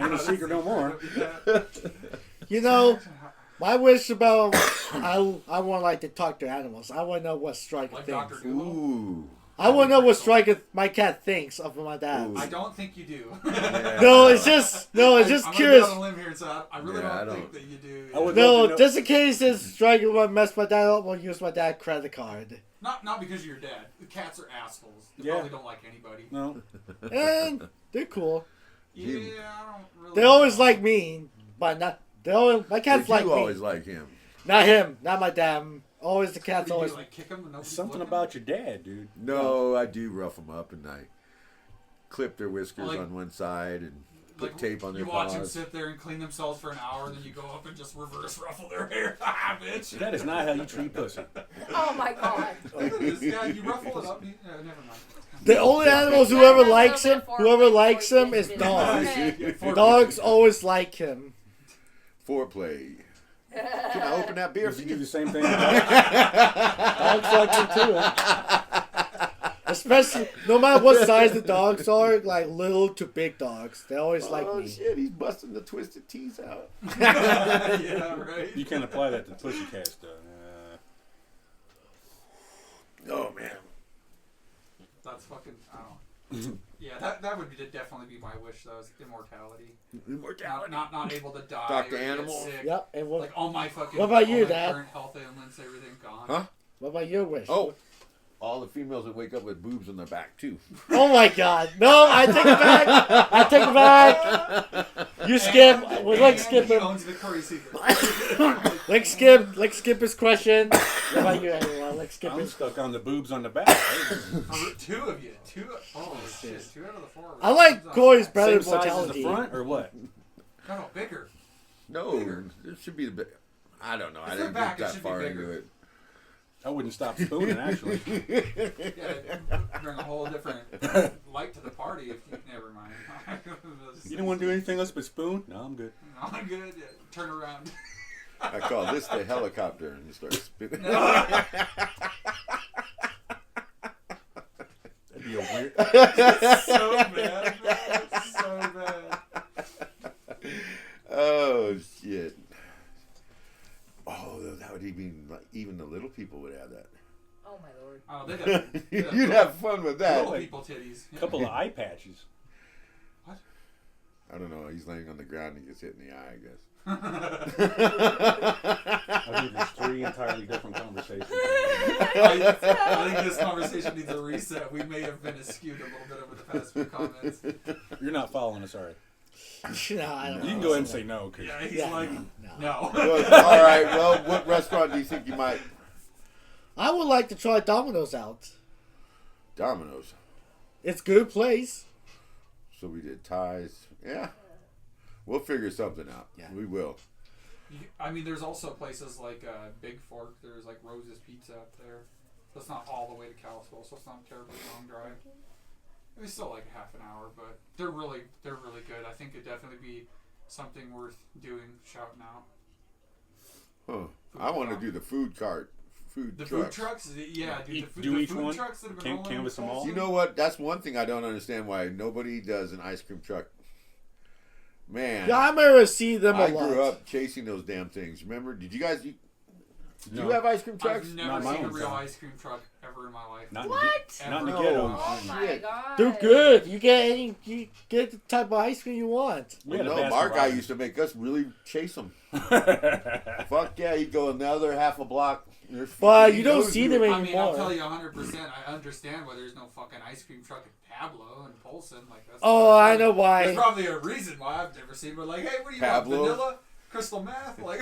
Speaker 3: Ain't a secret no more.
Speaker 4: Yeah.
Speaker 2: You know, my wish about I want like to talk to animals. I want to know what strike
Speaker 4: Like
Speaker 2: things.
Speaker 4: Dr. Doolittle.
Speaker 1: Ooh.
Speaker 2: I want to know what striker my cat thinks of my dad.
Speaker 1: Ooh.
Speaker 4: I don't think you do.
Speaker 1: Yeah.
Speaker 2: No, it's just
Speaker 4: I'm
Speaker 2: curious.
Speaker 4: I'm gonna be on a limb here, so I really
Speaker 1: Yeah, I
Speaker 4: don't think
Speaker 1: don't-
Speaker 4: that you do.
Speaker 3: I would-
Speaker 2: No,
Speaker 3: love to know-
Speaker 2: just in case this striker want to mess my dad up, we'll use my dad's credit card.
Speaker 4: Not because of your dad. The cats are assholes. They
Speaker 3: Yeah.
Speaker 4: probably don't like anybody.
Speaker 3: No.
Speaker 2: And they're cool.
Speaker 4: Yeah, I don't really.
Speaker 2: They always like me, but not. They always, my cats
Speaker 1: But
Speaker 2: like
Speaker 1: you
Speaker 2: me.
Speaker 1: always like him.
Speaker 2: Not him. Not my dad. Always the cats.
Speaker 4: You
Speaker 2: Always.
Speaker 4: like kick them and nobody's
Speaker 3: Something
Speaker 4: looking?
Speaker 3: about your dad, dude.
Speaker 1: No, I do rough them up and I clip their whiskers
Speaker 4: Like-
Speaker 1: on one side and put
Speaker 4: Like,
Speaker 1: tape on their
Speaker 4: you watch them
Speaker 1: paws.
Speaker 4: sit there and clean themselves for an hour, and then you go up and just reverse ruffle their hair. Ah, bitch.
Speaker 3: That is not how you treat pussy.
Speaker 5: Oh my god.
Speaker 4: Look at this guy. You ruffle it up. Never mind.
Speaker 2: The only animals whoever likes him is dogs. Dogs always like him.
Speaker 1: Foreplay. Can I open that beer
Speaker 3: Does
Speaker 1: for
Speaker 3: he do
Speaker 1: you?
Speaker 3: the same thing?
Speaker 2: Dogs like him too. Especially, no matter what size the dogs are, like little to big dogs, they always like
Speaker 1: Oh
Speaker 2: me.
Speaker 1: shit, he's busting the twisted tees out.
Speaker 4: Yeah, right.
Speaker 3: You can't apply that to pussycats, though.
Speaker 1: Oh man.
Speaker 4: That's fucking. I don't. Yeah, that would definitely be my wish. Though, is immortality.
Speaker 1: Immortality.
Speaker 4: Not able to die.
Speaker 1: Talk to
Speaker 4: or get
Speaker 1: animals.
Speaker 4: sick.
Speaker 2: Yep. And
Speaker 4: Like all my fucking.
Speaker 2: What about
Speaker 4: all
Speaker 2: you,
Speaker 4: my
Speaker 2: Dad?
Speaker 4: Current health ailments, everything gone.
Speaker 1: Huh?
Speaker 2: what about your wish?
Speaker 1: Oh, all the females that wake up with boobs on their back too.
Speaker 2: Oh my God! No, I take it back. I take it back. You skip. We'd like skip
Speaker 4: He
Speaker 2: him.
Speaker 4: owns Victoria's Secret.
Speaker 2: Let's skip. Let's skip his question. What about you, everyone? Let's skip
Speaker 3: I'm
Speaker 2: his.
Speaker 3: stuck on the boobs on the back.
Speaker 4: Two of you. Oh shit. 2 out of the 4.
Speaker 2: I like Corey's better
Speaker 3: Same size as the
Speaker 2: mortality.
Speaker 3: front, or what?
Speaker 4: No, bigger.
Speaker 1: No,
Speaker 4: Bigger.
Speaker 1: it should be the big. I don't know. I
Speaker 4: It's
Speaker 1: didn't
Speaker 4: the back,
Speaker 1: get
Speaker 4: it
Speaker 1: that
Speaker 4: should be
Speaker 1: far
Speaker 4: bigger.
Speaker 1: into it.
Speaker 3: I wouldn't stop spooning, actually.
Speaker 4: Yeah, bring a whole different light to the party. If you never mind.
Speaker 3: You don't want to do anything else but spoon? No, I'm good.
Speaker 4: No, I'm good. Yeah, turn around.
Speaker 1: I call this the helicopter and you start spinning.
Speaker 3: That'd be a weird.
Speaker 4: So bad. Man. So bad.
Speaker 1: Oh shit. Oh, that would even the little people would have that.
Speaker 5: Oh my lord.
Speaker 4: Oh,
Speaker 1: You'd have fun with
Speaker 4: little
Speaker 1: that.
Speaker 4: people titties.
Speaker 3: A couple of eye patches.
Speaker 4: What?
Speaker 1: I don't know. He's laying on the ground and gets hit in the eye, I guess.
Speaker 3: I think there's 3 entirely different conversations.
Speaker 4: I think this conversation needs a reset. We may have been askewed a little bit over the past few comments.
Speaker 3: You're not following us, are you?
Speaker 2: No, I don't
Speaker 3: You can
Speaker 2: know.
Speaker 3: go ahead and say no. 'Cause
Speaker 4: Yeah, he's
Speaker 2: Yeah,
Speaker 4: like,
Speaker 2: no.
Speaker 4: no.
Speaker 1: Well, all right. Well, what restaurant do you think you might?
Speaker 2: I would like to try Domino's out.
Speaker 1: Domino's.
Speaker 2: It's a good place.
Speaker 1: So we did ties. Yeah. We'll figure something out.
Speaker 2: Yeah.
Speaker 1: We will.
Speaker 4: I mean, there's also places like Big Fork. There's like Rose's Pizza up there. That's not all the way to Kalispell, so it's not a terribly long drive. It's still like half an hour, but they're really good. I think it'd definitely be something worth doing, shouting out.
Speaker 1: Huh. I want to do the food cart.
Speaker 4: The food trucks, yeah, dude.
Speaker 3: Do
Speaker 4: The
Speaker 3: each
Speaker 4: food
Speaker 3: one?
Speaker 4: trucks that have been
Speaker 3: Can-
Speaker 4: rolling
Speaker 3: canvas them all?
Speaker 4: Tulsa.
Speaker 1: You know what? That's one thing I don't understand why nobody does an ice cream truck. Man.
Speaker 2: Yeah, I remember seeing them a
Speaker 1: I
Speaker 2: lot.
Speaker 1: grew up chasing those damn things. Remember? Did you guys? Did
Speaker 3: No.
Speaker 1: you have ice cream trucks?
Speaker 4: I've never
Speaker 3: Not my
Speaker 4: seen a
Speaker 3: own
Speaker 4: real
Speaker 3: time.
Speaker 4: ice cream truck ever in my life.
Speaker 3: Not
Speaker 5: What?
Speaker 3: Not in the
Speaker 1: No.
Speaker 3: ghetto.
Speaker 5: Oh my
Speaker 1: Shit.
Speaker 5: god.
Speaker 2: They're good. You get the type of ice cream you want.
Speaker 3: We had a
Speaker 1: no,
Speaker 3: basket
Speaker 1: our
Speaker 3: of
Speaker 1: guy
Speaker 3: ice.
Speaker 1: used to make us really chase them.
Speaker 3: That's
Speaker 1: Fuck yeah, he'd go another half a block.
Speaker 2: But you don't see them
Speaker 4: I mean, I'll
Speaker 2: anymore.
Speaker 4: tell you 100%. I understand why there's no fucking ice cream truck at Pablo and Polson. Like that's.
Speaker 2: Oh, I know why.
Speaker 4: There's probably a reason why I've never seen. But like, hey, what do you
Speaker 1: Pablo?
Speaker 4: want? Vanilla, crystal meth, like.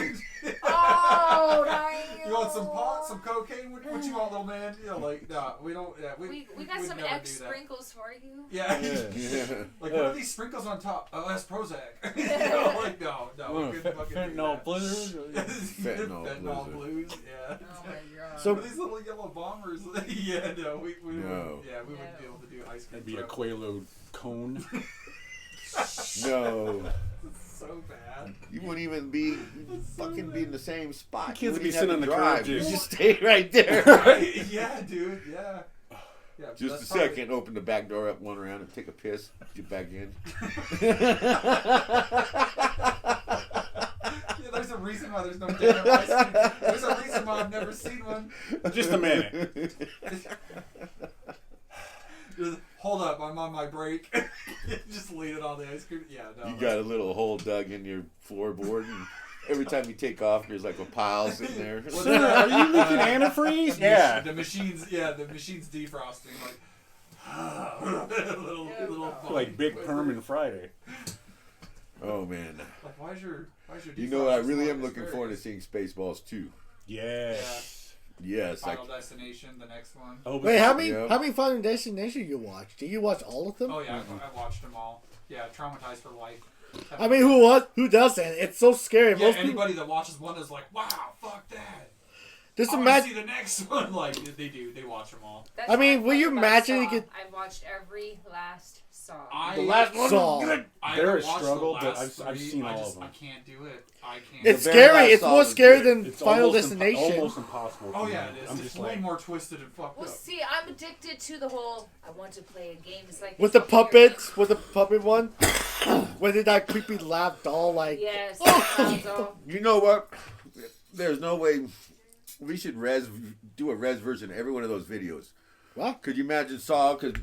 Speaker 5: Oh, no.
Speaker 4: You want some pot, some cocaine? What you want, little man? You know, like, nah, we don't. Yeah,
Speaker 5: We got
Speaker 4: would
Speaker 5: some
Speaker 4: never
Speaker 5: X
Speaker 4: do that.
Speaker 5: sprinkles for you.
Speaker 4: Yeah.
Speaker 1: Yeah.
Speaker 4: Like, what are these sprinkles on top? Oh, that's Prozac. You know, like, no, we couldn't fucking do
Speaker 3: Fentanyl
Speaker 4: that.
Speaker 3: blizzard.
Speaker 1: Fentanyl
Speaker 4: Fentanyl
Speaker 1: blizzard.
Speaker 4: blues, yeah.
Speaker 5: Oh my god.
Speaker 2: So-
Speaker 4: What are these little yellow bombers? Yeah, no, we
Speaker 1: No.
Speaker 4: wouldn't, yeah, we wouldn't be able to do ice cream.
Speaker 3: That'd be a
Speaker 4: truck.
Speaker 3: Quaalude cone.
Speaker 1: No.
Speaker 4: It's so bad.
Speaker 1: You wouldn't even be fucking be in the same spot.
Speaker 3: The kids
Speaker 1: You
Speaker 3: would
Speaker 1: wouldn't
Speaker 3: be
Speaker 1: even
Speaker 3: sitting
Speaker 1: have
Speaker 3: on
Speaker 1: to
Speaker 3: the
Speaker 1: drive.
Speaker 3: curb,
Speaker 1: You
Speaker 3: just-
Speaker 1: just stay right there.
Speaker 4: Right? Yeah, dude, yeah. Yeah, but
Speaker 1: Just a
Speaker 4: that's probably-
Speaker 1: second. Open the back door up one around and take a piss. Get back in.
Speaker 4: Yeah, there's a reason why there's no damn ice cream. There's a reason why I've never seen one.
Speaker 3: Just a minute.
Speaker 4: on my brake. Just lean it on the ice cream. Yeah, no.
Speaker 1: You got a little hole dug in your floorboard, and every time you take off, there's like a pile sitting there.
Speaker 3: Sir, are you leaking antifreeze? Yeah.
Speaker 4: The machine's defrosting like. little
Speaker 3: Like Big Perm and Friday.
Speaker 1: Oh man.
Speaker 4: Like why's your
Speaker 1: You know what? I
Speaker 4: defroster
Speaker 1: really
Speaker 4: smell
Speaker 1: am looking
Speaker 4: like
Speaker 1: forward to seeing Spaceballs 2.
Speaker 3: Yes.
Speaker 1: Yes.
Speaker 4: Final Destination, the next one.
Speaker 3: Oh,
Speaker 2: Wait, how many
Speaker 1: Yeah.
Speaker 2: how many Final Destination you watched? Did you watch all of them?
Speaker 4: Oh yeah, I watched them all. Yeah, traumatized for life.
Speaker 2: I mean, who doesn't? It's so scary.
Speaker 4: Yeah,
Speaker 2: Most people,
Speaker 4: anybody that watches one is like, wow, fuck that.
Speaker 2: just
Speaker 4: I want to
Speaker 2: imagine.
Speaker 4: see the next one. Like they do, they watch them all.
Speaker 5: That's
Speaker 2: I mean,
Speaker 5: what
Speaker 2: will you
Speaker 5: love about
Speaker 2: imagine you
Speaker 5: Saw.
Speaker 2: could-
Speaker 5: I've watched every last Saw.
Speaker 1: The last one
Speaker 2: Saw.
Speaker 1: was good.
Speaker 4: I
Speaker 3: They're
Speaker 4: haven't
Speaker 3: a
Speaker 4: watched the
Speaker 3: struggle, but
Speaker 4: last
Speaker 3: I've
Speaker 4: three.
Speaker 3: seen
Speaker 4: I
Speaker 3: all
Speaker 4: just,
Speaker 3: of them.
Speaker 4: I can't do it. I can't.
Speaker 2: It's
Speaker 1: The very
Speaker 2: scary.
Speaker 1: last
Speaker 2: It's
Speaker 1: Saw
Speaker 2: more
Speaker 1: was
Speaker 2: scary
Speaker 1: good.
Speaker 2: than
Speaker 3: It's
Speaker 2: Final
Speaker 3: almost
Speaker 2: Destination.
Speaker 3: almost impossible.
Speaker 4: Oh
Speaker 3: for
Speaker 4: yeah,
Speaker 3: me.
Speaker 4: it is.
Speaker 3: I'm
Speaker 4: It's
Speaker 3: just
Speaker 4: way
Speaker 3: like,
Speaker 4: more twisted and fucked
Speaker 5: Well,
Speaker 4: up.
Speaker 5: see, I'm addicted to the whole. I want to play a game. It's like
Speaker 2: With the
Speaker 5: it's weird.
Speaker 2: puppets, with the puppet one, where did that creepy laugh doll like?
Speaker 5: Yes. Sounds all.
Speaker 1: You know what? There's no way we should do a res version of every one of those videos.
Speaker 2: What?
Speaker 1: Could you imagine Saw? Because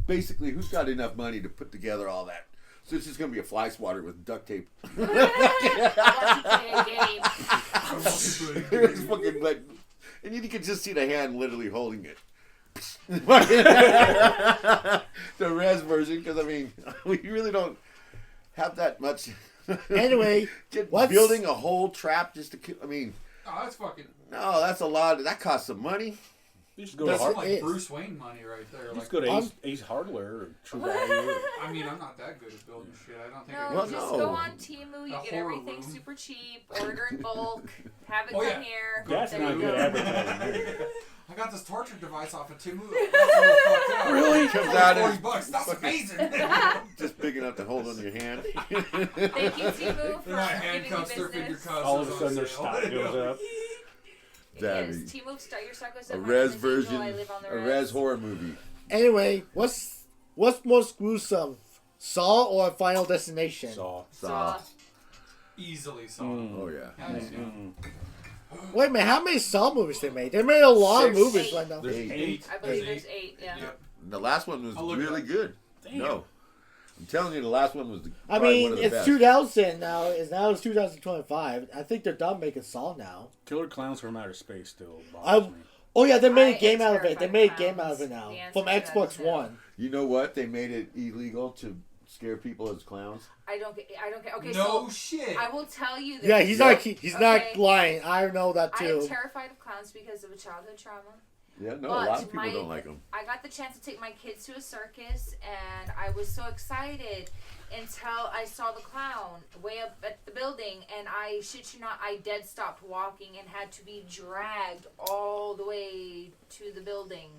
Speaker 1: basically, who's got enough money to put together all that? So it's just gonna be a fly swatter with duct tape.
Speaker 5: I want to play a game.
Speaker 1: It's fucking like, and you can just see the hand literally holding it. The res version, because I mean, we really don't have that much.
Speaker 2: Anyway, what's-
Speaker 1: building a whole trap just to kill? I mean,
Speaker 4: Oh, that's fucking.
Speaker 1: no, that's a lot. That costs some money.
Speaker 3: you just go to
Speaker 2: That's
Speaker 3: Hard-
Speaker 4: Like
Speaker 2: it.
Speaker 4: Bruce Wayne money right there.
Speaker 3: you
Speaker 4: Like,
Speaker 3: just go to
Speaker 2: I'm-
Speaker 3: Ace Hardware or True Value.
Speaker 4: I mean, I'm not that good at building shit. I don't think I
Speaker 5: No,
Speaker 4: can.
Speaker 1: Well,
Speaker 5: just
Speaker 1: no.
Speaker 5: go on Temu. You
Speaker 4: A
Speaker 5: get
Speaker 4: horror
Speaker 5: everything
Speaker 4: room.
Speaker 5: super cheap. Order in bulk. Have it
Speaker 4: Oh,
Speaker 5: come
Speaker 4: yeah.
Speaker 5: here.
Speaker 3: That's
Speaker 5: There
Speaker 3: not
Speaker 5: you
Speaker 3: good
Speaker 5: go.
Speaker 3: advertising.
Speaker 4: I got this torture device off of Timu. That's a little fucked up.
Speaker 1: Really? Comes out as
Speaker 4: $40. That's amazing.
Speaker 1: just big enough to hold on your hand.
Speaker 5: Thank you, Temu, for
Speaker 4: They're not
Speaker 5: giving me
Speaker 4: handcuffs. They're finger
Speaker 5: business.
Speaker 4: cuffs.
Speaker 3: All of a
Speaker 4: on
Speaker 3: sudden their
Speaker 4: sale.
Speaker 3: stock goes up.
Speaker 5: Yes,
Speaker 1: That'd
Speaker 5: Temu, start your stock goes
Speaker 1: A
Speaker 5: up.
Speaker 1: res
Speaker 5: I'm an angel,
Speaker 1: version,
Speaker 5: I live on the
Speaker 1: a res horror movie.
Speaker 2: Anyway, what's most gruesome, Saw or Final Destination?
Speaker 3: Saw.
Speaker 5: Saw.
Speaker 4: Easily saw.
Speaker 1: Oh yeah.
Speaker 4: Hands down.
Speaker 3: Mm-mm.
Speaker 2: Wait a minute, how many Saw movies they made? They made a lot of
Speaker 1: Six.
Speaker 2: movies
Speaker 5: 8.
Speaker 2: right now.
Speaker 3: There's
Speaker 1: Eight.
Speaker 3: 8.
Speaker 5: I believe there's 8, yeah.
Speaker 4: Yep.
Speaker 1: The last one was
Speaker 4: I'll look it
Speaker 1: really
Speaker 4: up.
Speaker 1: good.
Speaker 3: Damn.
Speaker 1: No, I'm telling you, the last one was
Speaker 2: I
Speaker 1: probably
Speaker 2: mean,
Speaker 1: one of the
Speaker 2: it's
Speaker 1: best.
Speaker 2: 2000 now. It's 2025. I think they're done making Saw now.
Speaker 3: Killer Clowns from Outer Space still
Speaker 2: I-
Speaker 3: bothers me.
Speaker 2: Oh yeah, they made
Speaker 5: I
Speaker 2: a game
Speaker 5: am
Speaker 2: out of it. They
Speaker 5: terrified
Speaker 2: made a
Speaker 5: of
Speaker 2: game out
Speaker 5: clowns.
Speaker 2: of it now
Speaker 5: The answer
Speaker 2: from
Speaker 5: to that
Speaker 2: Xbox
Speaker 5: is no.
Speaker 2: One.
Speaker 1: You know what? They made it illegal to scare people as clowns.
Speaker 5: I don't get. Okay,
Speaker 4: No
Speaker 5: so
Speaker 4: shit.
Speaker 5: I will tell you this.
Speaker 2: Yeah, he's
Speaker 1: Yep.
Speaker 2: he's
Speaker 5: Okay.
Speaker 2: not lying. I know that
Speaker 5: I am
Speaker 2: too.
Speaker 5: terrified of clowns because of a childhood trauma.
Speaker 1: Yeah, no, a
Speaker 5: But
Speaker 1: lot of people
Speaker 5: my-
Speaker 1: don't like them.
Speaker 5: I got the chance to take my kids to a circus, and I was so excited until I saw the clown way up at the building, and I shit you not, I dead stopped walking and had to be dragged all the way to the building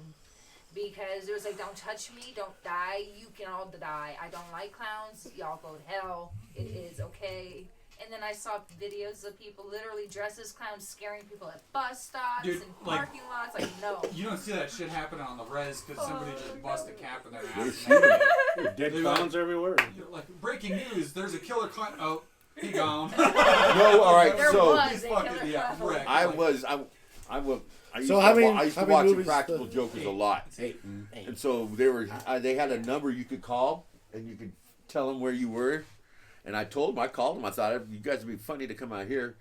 Speaker 5: because it was like, don't touch me, don't die, you can all die. I don't like clowns, y'all go to hell, it is okay. And then I saw videos of people literally dressed as clowns scaring people at bus stops
Speaker 4: Dude,
Speaker 5: and
Speaker 4: like-
Speaker 5: parking lots. Like, no.
Speaker 4: You don't see that shit happening on the res because somebody just bust a cap in their
Speaker 1: They
Speaker 4: ass.
Speaker 1: shoot 'em.
Speaker 3: There's dead
Speaker 4: They
Speaker 3: clowns everywhere.
Speaker 4: Like breaking news, there's a killer clown. Oh, he gone.
Speaker 1: No, all right.
Speaker 5: There
Speaker 1: So
Speaker 5: was
Speaker 4: He's
Speaker 5: a
Speaker 4: fucking
Speaker 5: killer
Speaker 4: yeah,
Speaker 5: clown.
Speaker 4: wrecked.
Speaker 1: I
Speaker 4: Like,
Speaker 1: was I used
Speaker 2: So
Speaker 1: to,
Speaker 2: how many-
Speaker 1: I used to
Speaker 2: how many
Speaker 1: watch
Speaker 2: movies
Speaker 1: Impractical
Speaker 2: the-
Speaker 1: Jokers a lot, and so they had a number you could call, and you could tell them where you were. And I told him, I called him. I thought you guys would be funny to come out here.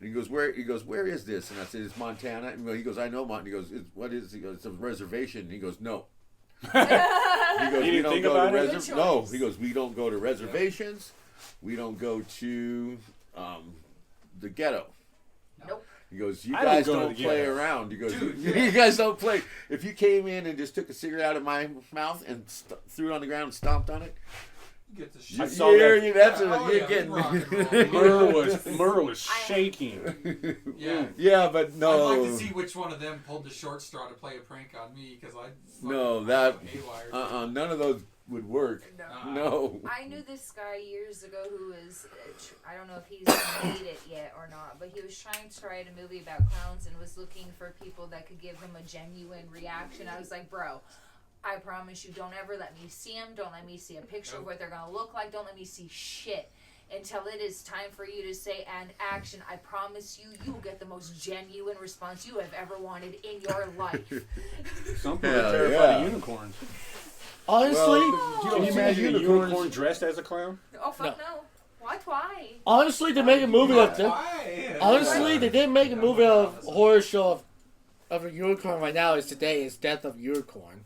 Speaker 1: And he goes, where? He goes, where is this? And I said, it's Montana. And he goes, I know Montana. He goes, what is? He goes, it's a reservation. And he goes, no. He goes,
Speaker 3: You
Speaker 1: we
Speaker 3: didn't
Speaker 1: don't
Speaker 3: think
Speaker 1: go
Speaker 3: about
Speaker 1: to
Speaker 3: it?
Speaker 5: Good
Speaker 1: No.
Speaker 5: choice.
Speaker 1: He goes, we don't go to reservations. We don't go to the ghetto.
Speaker 5: Nope.
Speaker 1: He goes, you
Speaker 3: I don't
Speaker 1: guys
Speaker 3: go to
Speaker 1: don't
Speaker 3: the
Speaker 1: play
Speaker 3: ghetto.
Speaker 1: around. He goes,
Speaker 4: Dude,
Speaker 1: you
Speaker 4: yeah.
Speaker 1: guys don't play. If you came in and just took a cigarette out of my mouth and threw it on the ground and stomped on it,
Speaker 4: get the
Speaker 1: you,
Speaker 4: shit.
Speaker 3: I saw
Speaker 1: you're,
Speaker 3: that.
Speaker 1: that's
Speaker 4: Yeah, oh,
Speaker 1: you're
Speaker 4: yeah,
Speaker 1: getting.
Speaker 4: rock and roll.
Speaker 3: Murder was shaking.
Speaker 4: Yeah.
Speaker 1: Yeah, but no.
Speaker 4: I'd like to see which one of them pulled the short straw to play a prank on me because I.
Speaker 1: No, that-
Speaker 4: haywire.
Speaker 1: None of those would work.
Speaker 5: No.
Speaker 1: No.
Speaker 5: I knew this guy years ago who was, I don't know if he's made it yet or not, but he was trying to write a movie about clowns and was looking for people that could give him a genuine reaction. I was like, bro, I promise you, don't ever let me see them. Don't let me see a picture of what they're going to look like. Don't let me see shit until it is time for you to say, and action. I promise you, you will get the most genuine response you have ever wanted in your life.
Speaker 3: Some people
Speaker 1: Hell
Speaker 3: are terrified
Speaker 1: yeah.
Speaker 3: of unicorns.
Speaker 2: Honestly,
Speaker 3: Can you imagine a unicorn dressed as a clown?
Speaker 5: Oh fuck no! Why?
Speaker 2: honestly, they make a movie of this.
Speaker 4: Why?
Speaker 2: Honestly, they did make a movie of horror show of a unicorn right now. Is today is Death of Unicorn.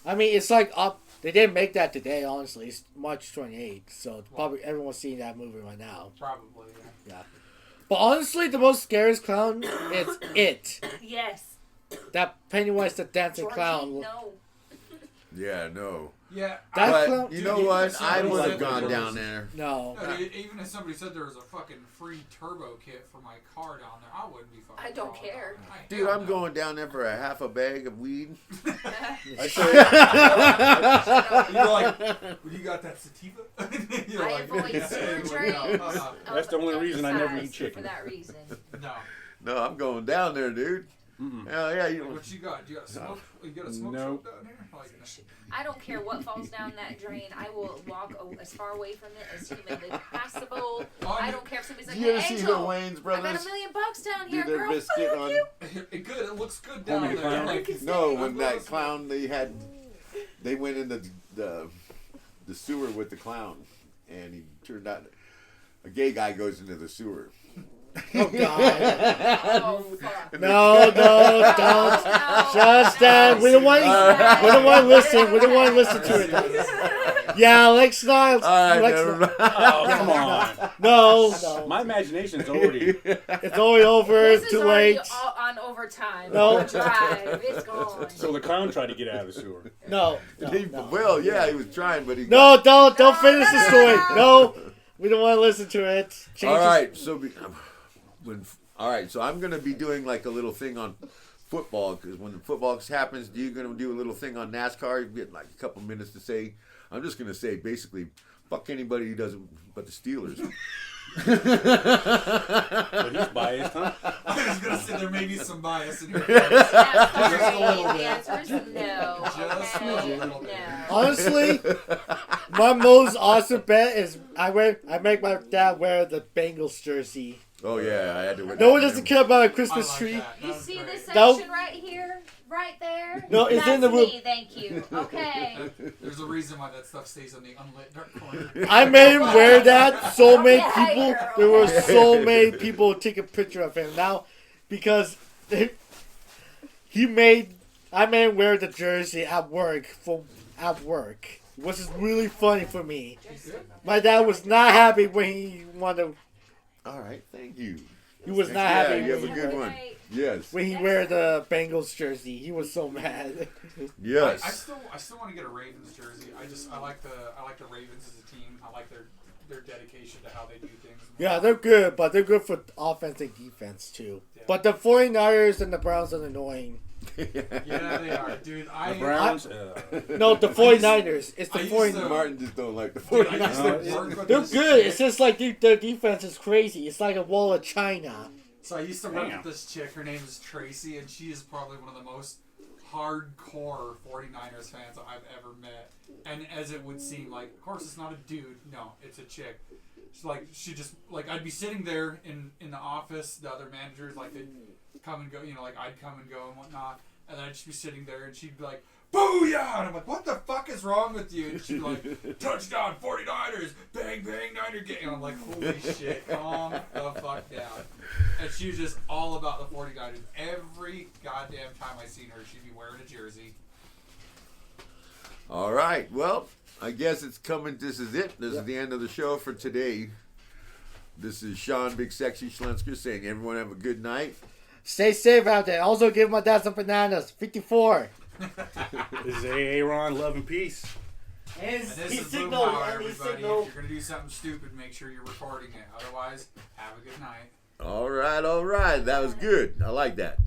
Speaker 2: I mean, it's like up. They didn't make that today. Honestly, it's March 28th, so probably everyone's seeing that movie right now.
Speaker 4: Probably.
Speaker 2: Yeah. But honestly, the most scariest clown is it.
Speaker 5: Yes.
Speaker 2: That Pennywise the dancing
Speaker 5: Georgie,
Speaker 2: clown.
Speaker 5: no.
Speaker 1: Yeah, no.
Speaker 4: Yeah.
Speaker 2: That
Speaker 1: But
Speaker 2: clown-
Speaker 1: you
Speaker 4: Dude,
Speaker 1: know
Speaker 4: even
Speaker 1: what?
Speaker 4: if
Speaker 1: I
Speaker 4: somebody
Speaker 1: would
Speaker 4: said
Speaker 1: have gone
Speaker 4: there
Speaker 1: down
Speaker 4: was-
Speaker 1: there.
Speaker 2: No.
Speaker 4: No, dude, even if somebody said there was a fucking free turbo kit for my car down there, I wouldn't be fucking.
Speaker 5: I don't
Speaker 4: crawling
Speaker 5: care.
Speaker 4: down there.
Speaker 1: Dude,
Speaker 4: Hell
Speaker 1: I'm
Speaker 4: no.
Speaker 1: going down there for a half a bag of weed.
Speaker 3: I say,
Speaker 4: You're like, well, you got that sativa? You're
Speaker 5: I
Speaker 4: like,
Speaker 5: avoid
Speaker 4: yeah,
Speaker 5: sewer
Speaker 4: no,
Speaker 5: drains.
Speaker 3: That's the only reason I never eat
Speaker 5: For
Speaker 3: chicken.
Speaker 5: that reason.
Speaker 4: No.
Speaker 1: No, I'm going down there, dude.
Speaker 3: Mm-mm.
Speaker 1: Hell yeah,
Speaker 4: Like,
Speaker 1: you.
Speaker 4: what you got? You got smoke? You got a smoke
Speaker 3: Nope.
Speaker 4: shop down here? Like,
Speaker 5: I don't care what falls down that drain. I will walk as far away from it as humanly possible. I don't care if somebody's like,
Speaker 1: Did you
Speaker 5: hey,
Speaker 1: ever see the
Speaker 5: Angel,
Speaker 1: Wayans
Speaker 5: I got
Speaker 1: brothers
Speaker 5: $1 million down
Speaker 1: do
Speaker 5: here,
Speaker 1: their
Speaker 5: girl.
Speaker 1: biscuit
Speaker 5: Fuck
Speaker 1: on?
Speaker 5: you.
Speaker 4: it good. It looks good
Speaker 3: Homie
Speaker 4: down
Speaker 3: the
Speaker 4: there.
Speaker 3: Clown?
Speaker 4: Like,
Speaker 1: No, when
Speaker 4: I'm
Speaker 1: that
Speaker 4: listening.
Speaker 1: clown they went into the sewer with the clown, and he turned out a gay guy goes into the sewer.
Speaker 2: Oh God.
Speaker 5: Oh, fuck.
Speaker 2: No, don't. Just that. We don't want. We don't want to listen. We don't want to listen to it. Yeah, Lex not.
Speaker 1: All right,
Speaker 2: Lex,
Speaker 1: never mind.
Speaker 3: Oh, come on.
Speaker 2: no.
Speaker 3: My imagination's already.
Speaker 2: It's already over.
Speaker 5: This
Speaker 2: It's
Speaker 5: is
Speaker 2: too
Speaker 5: already
Speaker 2: late.
Speaker 5: on overtime.
Speaker 2: No.
Speaker 5: Drive. It's gone.
Speaker 3: So the clown tried to get out of the sewer.
Speaker 2: No.
Speaker 1: Well, yeah, he was trying, but he.
Speaker 2: No, don't finish the
Speaker 5: no,
Speaker 2: story.
Speaker 5: no.
Speaker 2: No, we don't want to listen to it. Change
Speaker 1: All
Speaker 2: the-
Speaker 1: right, so I'm gonna be doing like a little thing on football because when the football happens, you're gonna do a little thing on NASCAR. You get like a couple minutes to say. I'm just gonna say basically, fuck anybody who doesn't, but the Steelers.
Speaker 3: But he's biased, huh?
Speaker 4: I was gonna say there may be some bias in here.
Speaker 5: Yeah, sorry.
Speaker 4: Just a little
Speaker 5: The
Speaker 4: bit.
Speaker 5: answer is no.
Speaker 4: Just a
Speaker 5: Okay?
Speaker 4: little bit.
Speaker 5: No.
Speaker 2: Honestly, my most awesome bet is I make my dad wear the Bengals jersey.
Speaker 1: Oh yeah, I had to.
Speaker 2: No one doesn't care about a
Speaker 4: I
Speaker 2: Christmas
Speaker 4: like
Speaker 2: tree.
Speaker 4: that.
Speaker 5: You
Speaker 4: That was
Speaker 5: see
Speaker 4: great.
Speaker 5: this
Speaker 2: No.
Speaker 5: section right here? Right there?
Speaker 2: No, it's
Speaker 5: That's
Speaker 2: in the room.
Speaker 5: me, thank you. Okay.
Speaker 4: There's a reason why that stuff stays in the unlit dark corner.
Speaker 2: I made him wear that. So many
Speaker 5: Okay,
Speaker 2: people.
Speaker 5: girl.
Speaker 2: There were so many people take a picture of him now because I made him wear the jersey at work which is really funny for me. My dad was not happy when he wanted.
Speaker 1: All right, thank you.
Speaker 2: He was not
Speaker 1: Yeah,
Speaker 2: happy
Speaker 1: you have a
Speaker 2: when,
Speaker 1: good one. Yes,
Speaker 2: when he wear the Bengals jersey. He was so mad.
Speaker 1: yes.
Speaker 4: I still want to get a Ravens jersey. I like the Ravens as a team. I like their dedication to how they do things.
Speaker 2: Yeah, they're good, but they're good for offense and defense too.
Speaker 4: Yeah.
Speaker 2: But the 49ers and the Browns are annoying.
Speaker 4: Yeah, they are, dude.
Speaker 3: The Browns.
Speaker 2: No, the 49ers. It's the
Speaker 4: I used
Speaker 2: 49ers.
Speaker 4: to-
Speaker 1: Martin just don't like the
Speaker 4: Dude, I
Speaker 1: 49ers.
Speaker 4: used to work with
Speaker 2: They're
Speaker 4: this
Speaker 2: good.
Speaker 4: chick.
Speaker 2: It's just like their defense is crazy. It's like a wall of China.
Speaker 4: So I used to work
Speaker 3: Damn.
Speaker 4: with this chick. Her name is Tracy, and she is probably one of the most hardcore 49ers fans I've ever met. And as it would seem, like, of course it's not a dude. No, it's a chick. I'd be sitting there in the office. The other managers, like, they'd come and go. You know, like, I'd come and go and whatnot. And I'd just be sitting there, and she'd be like, "Booyah!" And I'm like, "What the fuck is wrong with you?" And she'd be like, "Touchdown, 49ers! Bang, bang, Niner game!" And I'm like, "Holy shit, calm the fuck down." And she was just all about the 49ers. Every goddamn time I seen her, she'd be wearing a jersey.
Speaker 1: All right, well, I guess it's coming. This is it. This is the end of the show for today. This is Sean Big Sexy Schlensker saying everyone have a good night.
Speaker 2: Stay safe out there. Also, give my dad some bananas. 54.
Speaker 3: This is Aaron. Love and peace.
Speaker 2: And
Speaker 4: And this is Boom Power, everybody. If you're going to do something stupid, make sure you're recording it. Otherwise, have a good night.
Speaker 1: All right. That was good. I like that.